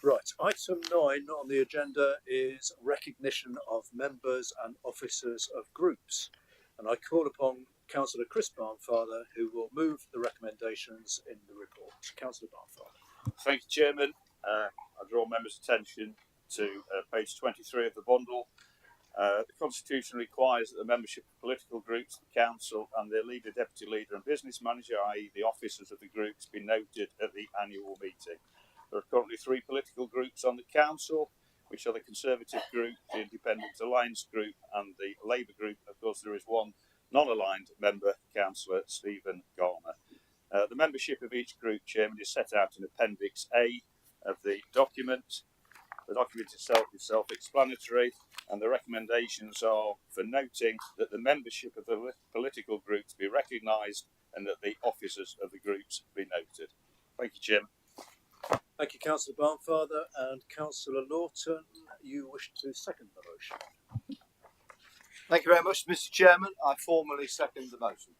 Right. Item 9 on the agenda is recognition of members and officers of groups, and I call upon Councillor Chris Barnfather, who will move the recommendations in the report. Councillor Barnfather. Thank you, Chairman. I draw members' attention to page 23 of the bundle. The Constitution requires that the membership of political groups, the council and their leader, deputy leader and business manager, i.e. the officers of the groups, be noted at the annual meeting. There are currently 3 political groups on the council, which are the Conservative group, the Independent Alliance group and the Labour group. Of course, there is one non-aligned member, Councillor Stephen Garner. The membership of each group, Chairman, is set out in Appendix A of the document. The document itself is self-explanatory, and the recommendations are for noting that the membership of the political groups be recognised and that the officers of the groups be noted. Thank you, Chairman. Thank you, Councillor Barnfather. And Councillor Lawton, you wish to second the motion? Thank you very much, Mr. Chairman. I formally second the motion.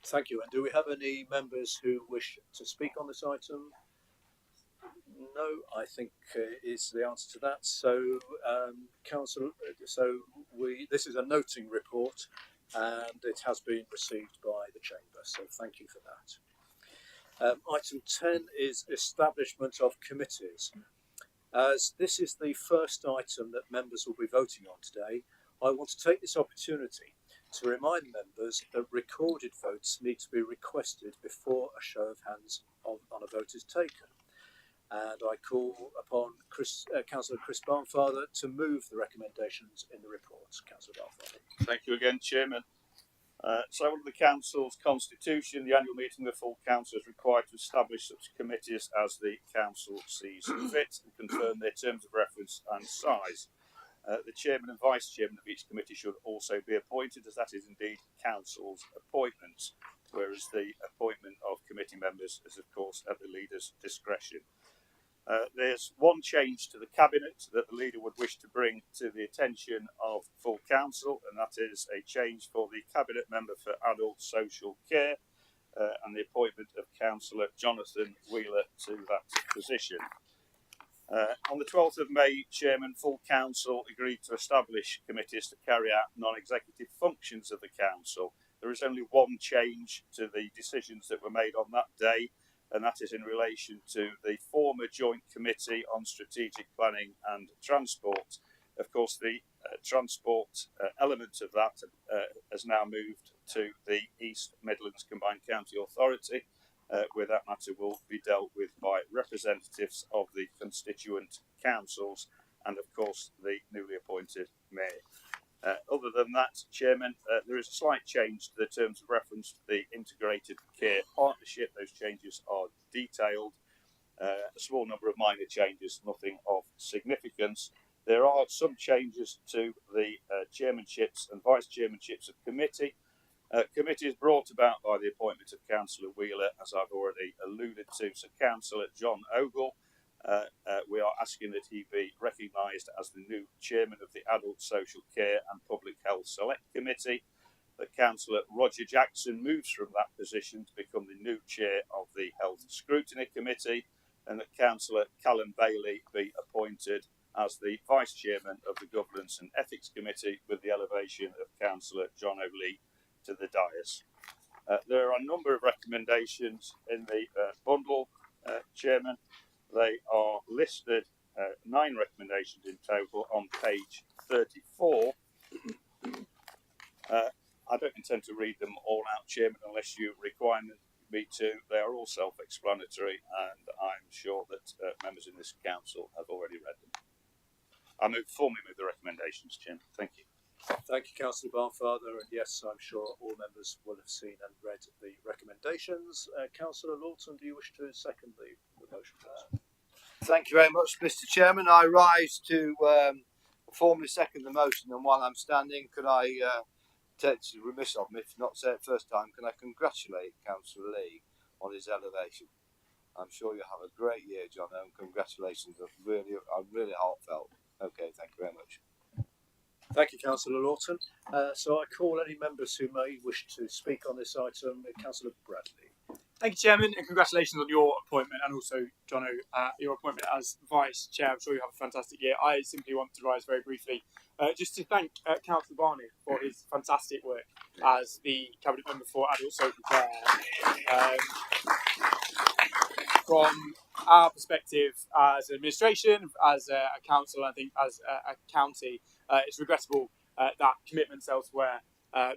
Thank you. And do we have any members who wish to speak on this item? No, I think is the answer to that. So, Council, this is a noting report, and it has been received by the Chamber. So, thank you for that. Item 10 is establishment of committees. As this is the first item that members will be voting on today, I want to take this opportunity to remind members that recorded votes need to be requested before a show of hands on a vote is taken. And I call upon Councillor Chris Barnfather to move the recommendations in the report. Councillor Barnfather. Thank you again, Chairman. So under the Council's Constitution, the annual meeting of the full Council is required to establish such committees as the Council sees fit and confirm their terms of reference and size. The Chairman and Vice Chairman of each committee should also be appointed, as that is indeed Council's appointment, whereas the appointment of committee members is, of course, at the leader's discretion. There's one change to the Cabinet that the leader would wish to bring to the attention of full Council, and that is a change for the Cabinet member for Adult Social Care and the appointment of Councillor Jonathan Wheeler to that position. On the 12th of May, Chairman, full Council agreed to establish committees to carry out non-executive functions of the Council. There is only one change to the decisions that were made on that day, and that is in relation to the former Joint Committee on Strategic Planning and Transport. Of course, the transport element of that has now moved to the East Midlands Combined County Authority, where that matter will be dealt with by representatives of the constituent councils and, of course, the newly appointed mayor. Other than that, Chairman, there is a slight change to the terms of reference to the Integrated Care Partnership. Those changes are detailed. A small number of minor changes, nothing of significance. There are some changes to the chairmanships and vice chairmanships of committee. Committee is brought about by the appointment of Councillor Wheeler, as I've already alluded to. So Councillor John Ogle, we are asking that he be recognised as the new chairman of the Adult Social Care and Public Health Select Committee. That Councillor Roger Jackson moves from that position to become the new chair of the Health Scrutiny Committee, and that Councillor Callum Bailey be appointed as the vice chairman of the Governance and Ethics Committee, with the elevation of Councillor John O'Lee to the dais. There are a number of recommendations in the bundle, Chairman. They are listed, 9 recommendations in total, on page 34. I don't intend to read them all out, Chairman, unless you require me to. They are all self-explanatory, and I'm sure that members in this council have already read them. I formally move the recommendations, Chairman. Thank you. Thank you, Councillor Barnfather, and yes, I'm sure all members will have seen and read the recommendations. Councillor Lawton, do you wish to second the motion, please? Thank you very much, Mr. Chairman. I rise to formally second the motion, and while I'm standing, could I take it remiss of me, if not say it first time, can I congratulate Councillor Lee on his elevation? I'm sure you'll have a great year, John, and congratulations. I'm really heartfelt. Okay, thank you very much. Thank you, Councillor Lawton. So I call any members who may wish to speak on this item. Councillor Bradley. Thank you, Chairman, and congratulations on your appointment, and also, Jono, your appointment as Vice Chair. I'm sure you have a fantastic year. I simply want to rise very briefly just to thank Councillor Barney for his fantastic work as the Cabinet Member for Adult Social Care. From our perspective as an administration, as a council, I think as a county, it's regrettable that commitments elsewhere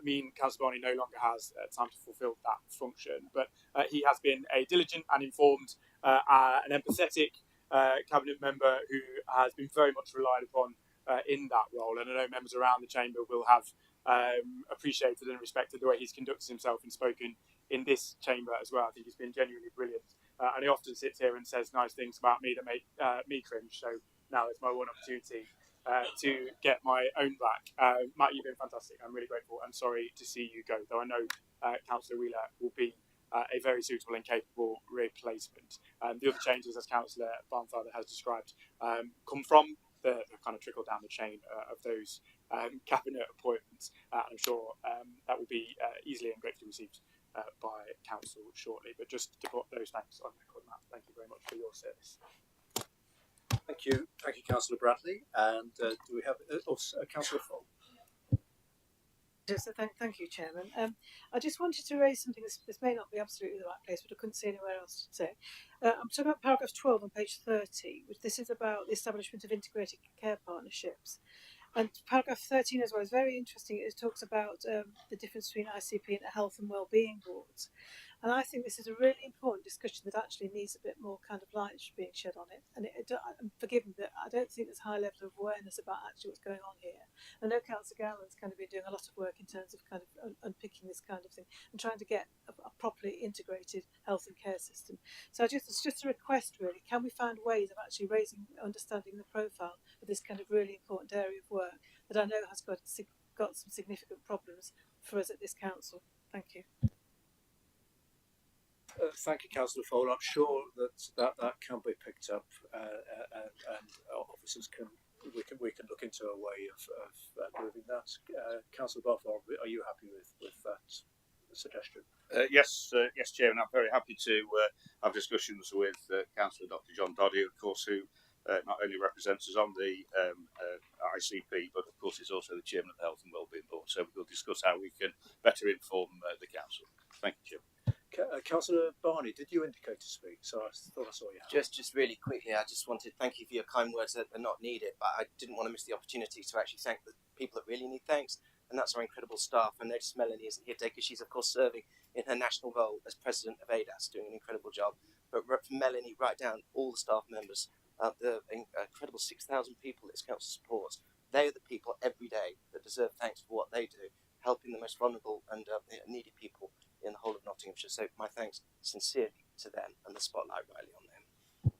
mean Councillor Barney no longer has time to fulfil that function. But he has been a diligent and informed and empathetic Cabinet Member who has been very much relied upon in that role. And I know members around the Chamber will have appreciated and respected the way he's conducted himself and spoken in this Chamber as well. I think he's been genuinely brilliant. And he often sits here and says nice things about me that make me cringe. So now it's my one opportunity to get my own back. Matt, you've been fantastic. I'm really grateful and sorry to see you go, though I know Councillor Wheeler will be a very suitable and capable replacement. The other changes, as Councillor Barnfather has described, come from the kind of trickle down the chain of those cabinet appointments. I'm sure that will be easily and gratefully received by Council shortly. But just to put those thanks on record, Matt, thank you very much for your service. Thank you, Councillor Bradley. And do we have Councillor Fogg? So thank you, Chairman. I just wanted to raise something. This may not be absolutely the right place, but I couldn't see anywhere else to say. I'm talking about paragraph 12 on page 30, which this is about the establishment of integrated care partnerships. And paragraph 13 as well is very interesting. It talks about the difference between ICP and health and wellbeing boards. And I think this is a really important discussion that actually needs a bit more kind of light being shed on it. And forgive me, but I don't think there's a high level of awareness about actually what's going on here. I know Councillor Gowland's kind of been doing a lot of work in terms of kind of unpicking this kind of thing and trying to get a properly integrated health and care system. So it's just a request really. Can we find ways of actually raising, understanding the profile of this kind of really important area of work that I know has got some significant problems for us at this council? Thank you. Thank you, Councillor Fowler. I'm sure that can be picked up, and officers we can look into a way of moving that. Councillor Barford, are you happy with that suggestion? Yes, Chairman. I'm very happy to have discussions with Councillor Dr. John Doddy, of course, who not only represents us on the ICP, but of course is also the Chairman of the Health and Wellbeing Board. So we'll discuss how we can better inform the council. Thank you, Chairman. Councillor Barney, did you indicate to speak? So I thought I saw you. Just really quickly, I just wanted to thank you for your kind words that are not needed, but I didn't want to miss the opportunity to actually thank the people that really need thanks, and that's our incredible staff. I noticed Melanie isn't here today because she's, of course, serving in her national role as President of ADAS, doing an incredible job. But from Melanie right down, all the staff members, the incredible 6,000 people this council supports, they are the people every day that deserve thanks for what they do, helping the most vulnerable and needy people in the whole of Nottinghamshire. So my thanks sincerely to them and the spotlight rightly on them.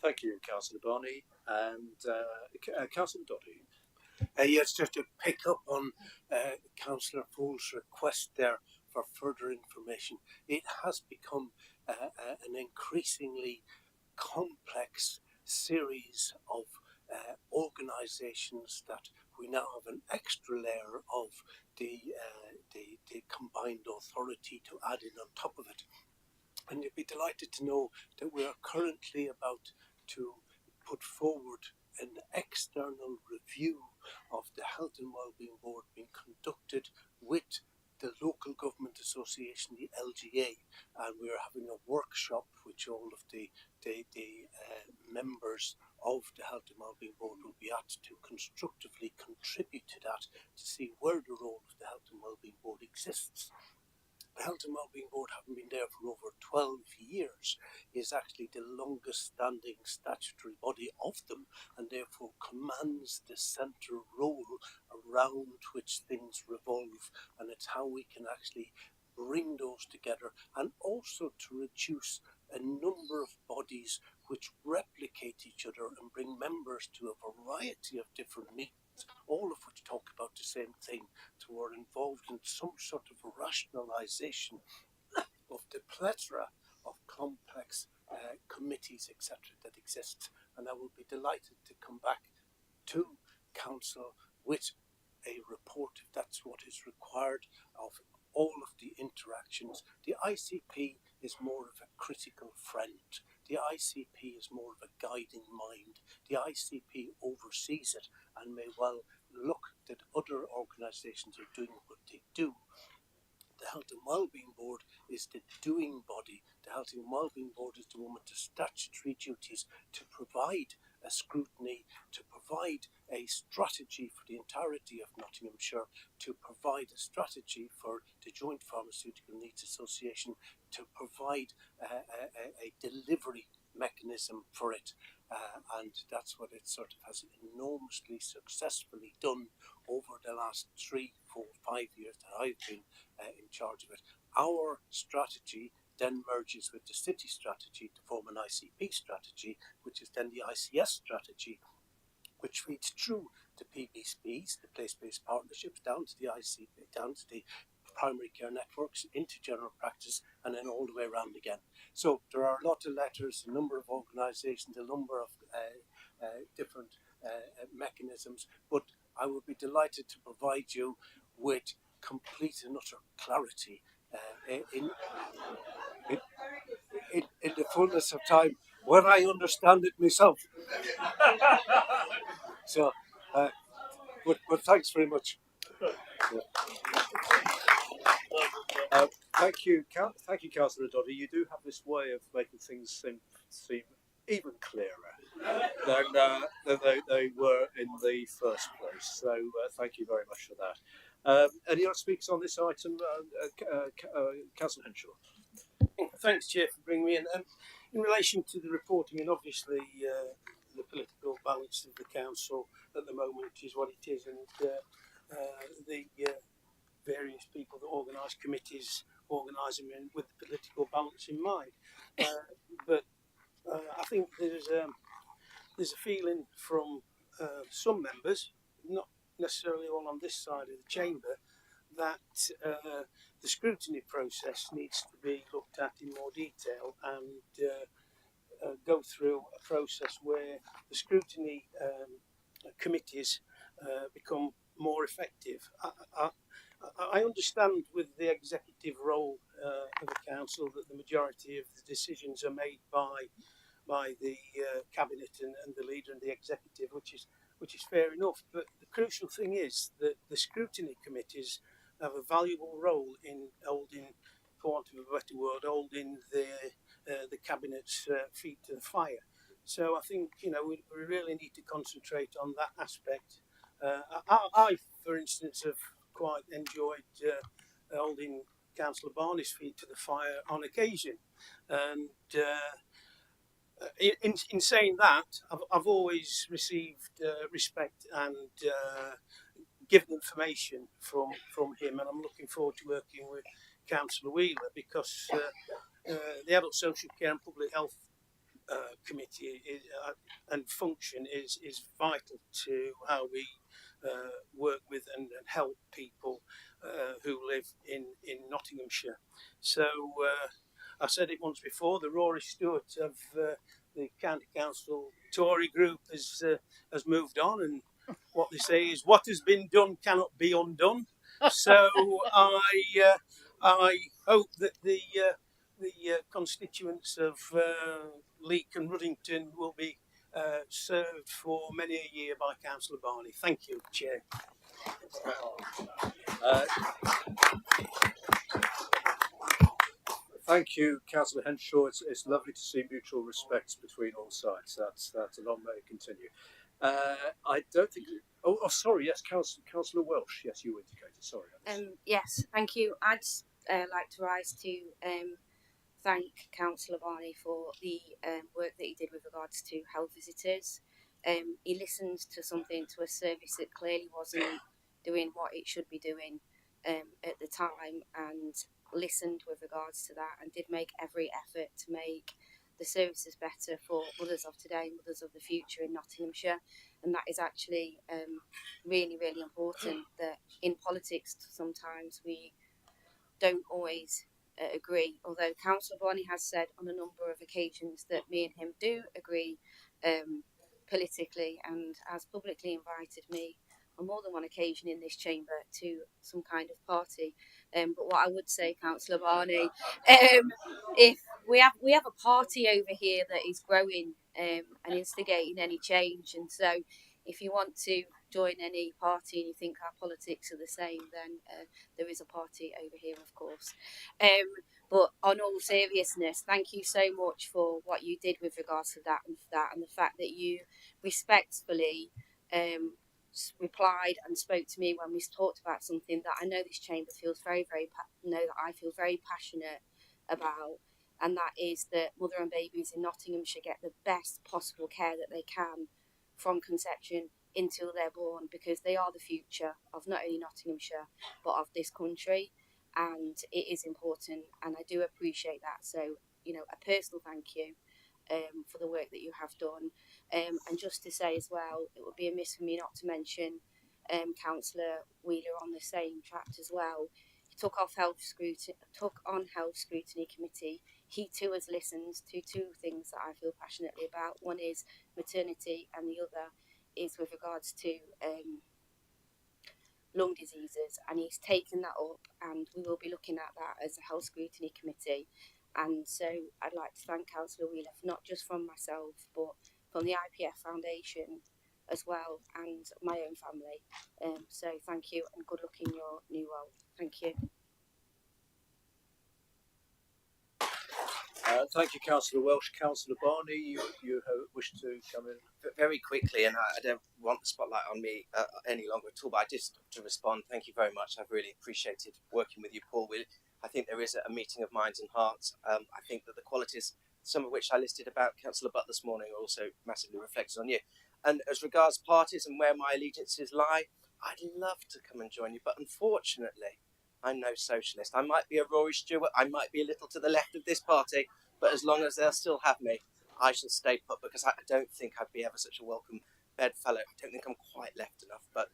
Thank you, Councillor Barney. And Councillor Doddy. Yes, just to pick up on Councillor Fowler's request there for further information. It has become an increasingly complex series of organisations that we now have an extra layer of the combined authority to add in on top of it. And you'd be delighted to know that we are currently about to put forward an external review of the Health and Wellbeing Board being conducted with the Local Government Association, the LGA, and we are having a workshop which all of the members of the Health and Wellbeing Board will be at to constructively contribute to that, to see where the role of the Health and Wellbeing Board exists. The Health and Wellbeing Board, having been there for over 12 years, is actually the longest standing statutory body of them, and therefore commands the centre role around which things revolve, and it's how we can actually bring those together, and also to reduce a number of bodies which replicate each other and bring members to a variety of different meetings, all of which talk about the same thing, so we're involved in some sort of rationalisation of the plethora of complex committees, etc., that exist. And I will be delighted to come back to Council with a report if that's what is required of all of the interactions. The ICP is more of a critical friend. The ICP is more of a guiding mind. The ICP oversees it and may well look that other organisations are doing what they do. The Health and Wellbeing Board is the doing body. The Health and Wellbeing Board is the one with the statutory duties to provide a scrutiny, to provide a strategy for the entirety of Nottinghamshire, to provide a strategy for the Joint Pharmaceutical Needs Association, to provide a delivery mechanism for it. And that's what it sort of has enormously successfully done over the last 3, 4, 5 years that I've been in charge of it. Our strategy then merges with the city strategy to form an ICP strategy, which is then the ICS strategy, which feeds through the PBSPs, the place-based partnerships, down to the ICP, down to the primary care networks, into general practice, and then all the way around again. So there are a lot of letters, a number of organisations, a number of different mechanisms, but I would be delighted to provide you with complete and utter clarity in the fullness of time when I understand it myself. So, but thanks very much. Thank you, Councillor Doddy. You do have this way of making things seem even clearer than they were in the first place. So thank you very much for that. Any other speakers on this item? Councillor Henshaw. Thanks, Chair, for bringing me in. In relation to the reporting, and obviously the political balance of the council at the moment is what it is, and the various people that organise committees organise them with the political balance in mind. But I think there's a feeling from some members, not necessarily all on this side of the chamber, that the scrutiny process needs to be looked at in more detail and go through a process where the scrutiny committees become more effective. I understand with the executive role of the council that the majority of the decisions are made by the cabinet and the leader and the executive, which is fair enough. But the crucial thing is that the scrutiny committees have a valuable role in holding, for want of a better word, holding the cabinet's feet to the fire. So I think we really need to concentrate on that aspect. I, for instance, have quite enjoyed holding Councillor Barney's feet to the fire on occasion, and in saying that, I've always received respect and given information from him, and I'm looking forward to working with Councillor Wheeler, because the Adult Social Care and Public Health Committee and function is vital to how we work with and help people who live in Nottinghamshire. So I said it once before, the Rory Stewart of the County Council Tory group has moved on, and what they say is what has been done cannot be undone. So I hope that the constituents of Leek and Ruddington will be served for many a year by Councillor Barney. Thank you, Chair. Thank you, Councillor Henshaw. It's lovely to see mutual respect between all sides. That's a long way to continue. I don't think. Oh, sorry. Yes, Councillor Welsh. Yes, you indicated. Sorry. Yes, thank you. I'd like to rise to thank Councillor Barney for the work that he did with regards to health visitors. He listened to a service that clearly wasn't doing what it should be doing at the time, and listened with regards to that, and did make every effort to make the services better for mothers of today and mothers of the future in Nottinghamshire. And that is actually really, really important, that in politics sometimes we don't always agree, although Councillor Barney has said on a number of occasions that me and him do agree politically, and has publicly invited me on more than one occasion in this chamber to some kind of party. But what I would say, Councillor Barney, if we have a party over here that is growing and instigating any change, and so if you want to join any party and you think our politics are the same, then there is a party over here, of course. But on all seriousness, thank you so much for what you did with regards to that, and the fact that you respectfully replied and spoke to me when we talked about something that I know this chamber feels that I feel very passionate about, and that is that mother and babies in Nottinghamshire get the best possible care that they can from conception until they're born, because they are the future of not only Nottinghamshire but of this country, and it is important, and I do appreciate that. So, you know, a personal thank you for the work that you have done, and just to say as well, it would be amiss for me not to mention Councillor Wheeler on the same tract as well. He took on health scrutiny committee. He too has listened to two things that I feel passionately about. One is maternity, and the other is with regards to lung diseases, and he's taken that up, and we will be looking at that as a health scrutiny committee. And so I'd like to thank Councillor Wheeler, not just from myself, but from the IPF Foundation as well, and my own family. So thank you, and good luck in your new role. Thank you. Thank you, Councillor Welsh. Councillor Barney, you wish to come in? Very quickly, and I don't want the spotlight on me any longer at all, but I just to respond, thank you very much. I've really appreciated working with you, Paul. I think there is a meeting of minds and hearts. I think that the qualities, some of which I listed about Councillor Butt this morning, are also massively reflected on you. And as regards parties and where my allegiances lie, I'd love to come and join you, but unfortunately, I'm no socialist. I might be a Rory Stewart, I might be a little to the left of this party, but as long as they'll still have me, I shall stay put, because I don't think I'd be ever such a welcome bedfellow. I don't think I'm quite left enough, but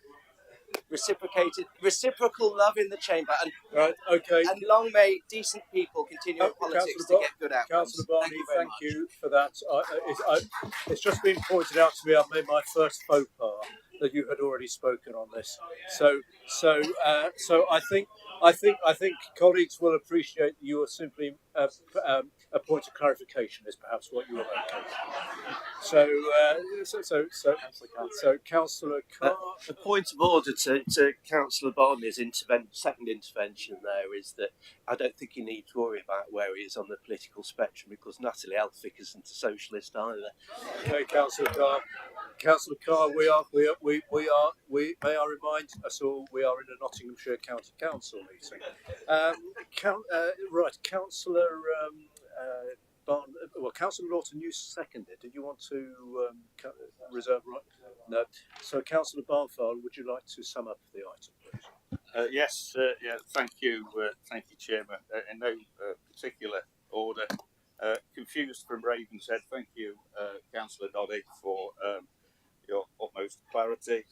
reciprocal love in the chamber, and right, okay. And long may decent people continue in politics to get good outcomes. Councillor Barney, thank you for that. It's just been pointed out to me I've made my first faux pas, that you had already spoken on this. So I think colleagues will appreciate you are simply a point of clarification is perhaps what you were making. So Councillor Carr. The point of order to Councillor Barney's second intervention there is that I don't think you need to worry about where he is on the political spectrum, because Natalie Elphick isn't a socialist either. Okay, Councillor Carr. Councillor Carr, may I remind us all, we are in a Nottinghamshire County Council meeting. Right, Councillor Councillor Lawton, you seconded. Did you want to reserve right? No. So, Councillor Barnfeld, would you like to sum up the item, please? Yes, thank you, Chairman. In no particular order. Confused from Ravenshead, thank you, Councillor Doddy, for your utmost clarity.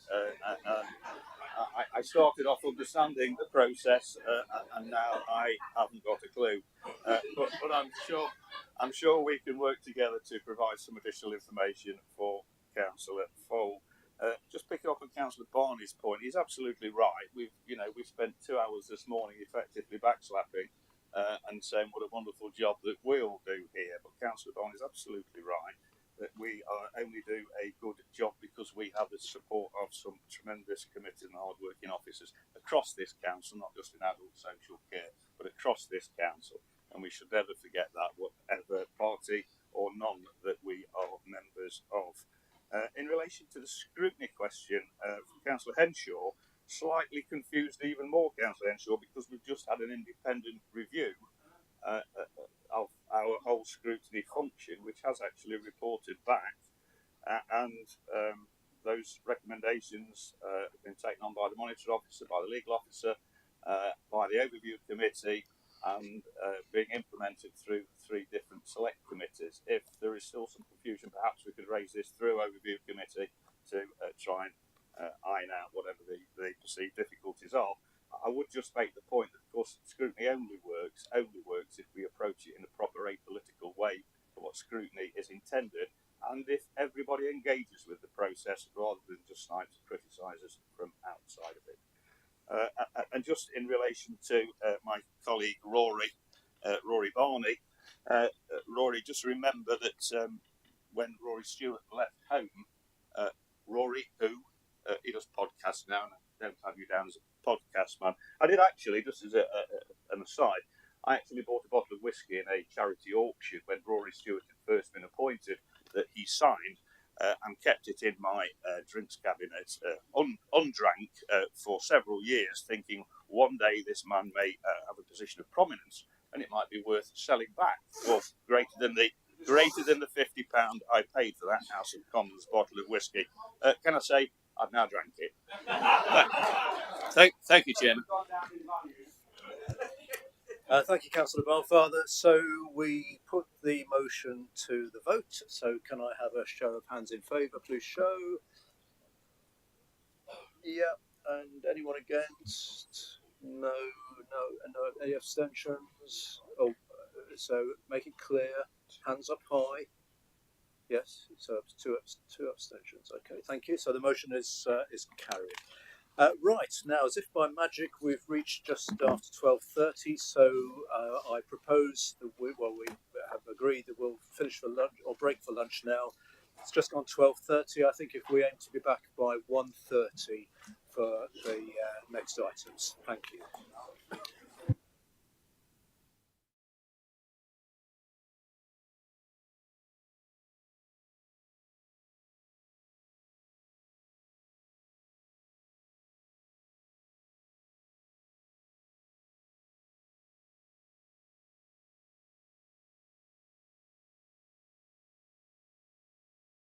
I started off understanding the process, and now I haven't got a clue. But I'm sure we can work together to provide some additional information for Councillor Fole. Just picking up on Councillor Barney's point, he's absolutely right. We've spent 2 hours this morning effectively backslapping and saying what a wonderful job that we all do here. But Councillor Barney's absolutely right that we only do a good job because we have the support of some tremendous committed and hard-working officers across this council, not just in adult social care, but across this council. And we should never forget that, whatever party or none that we are members of. In relation to the scrutiny question from Councillor Henshaw, slightly confused even more, Councillor Henshaw, because we've just had an independent review of our whole scrutiny function, which has actually reported back, and those recommendations have been taken on by the monitor officer, by the legal officer, by the overview committee, and being implemented through 3 different select committees. If there is still some confusion, perhaps we could raise this through overview committee to try and iron out whatever the perceived difficulties are. I would just make the point that, of course, scrutiny only works if we approach it in a proper apolitical way for what scrutiny is intended, and if everybody engages with the process rather than just trying to criticise us from relation to my colleague Rory Barney. Rory, just remember that when Rory Stewart left home, Rory, who he does podcasts now, and I don't have you down as a podcast man. I did actually, just as an aside, I actually bought a bottle of whiskey in a charity auction when Rory Stewart had first been appointed that he signed, and kept it in my drinks cabinet undrank for several years, thinking one day this man may have a position of prominence and it might be worth selling back for greater than the £50 I paid for that House of Commons bottle of whiskey. Can I say I've now drank it? Thank you, Chairman. Thank you, Councillor Barnfather. So we put the motion to the vote. So can I have a show of hands in favour? Please show. Yeah. And anyone against? No. Any abstentions? Oh, so make it clear. Hands up high. Yes. So two abstentions. Okay. Thank you. So the motion is carried. Right, now, as if by magic, we've reached just after 12:30, so I propose that we have agreed that we'll finish for lunch, or break for lunch now. It's just gone 12:30. I think if we aim to be back by 1:30,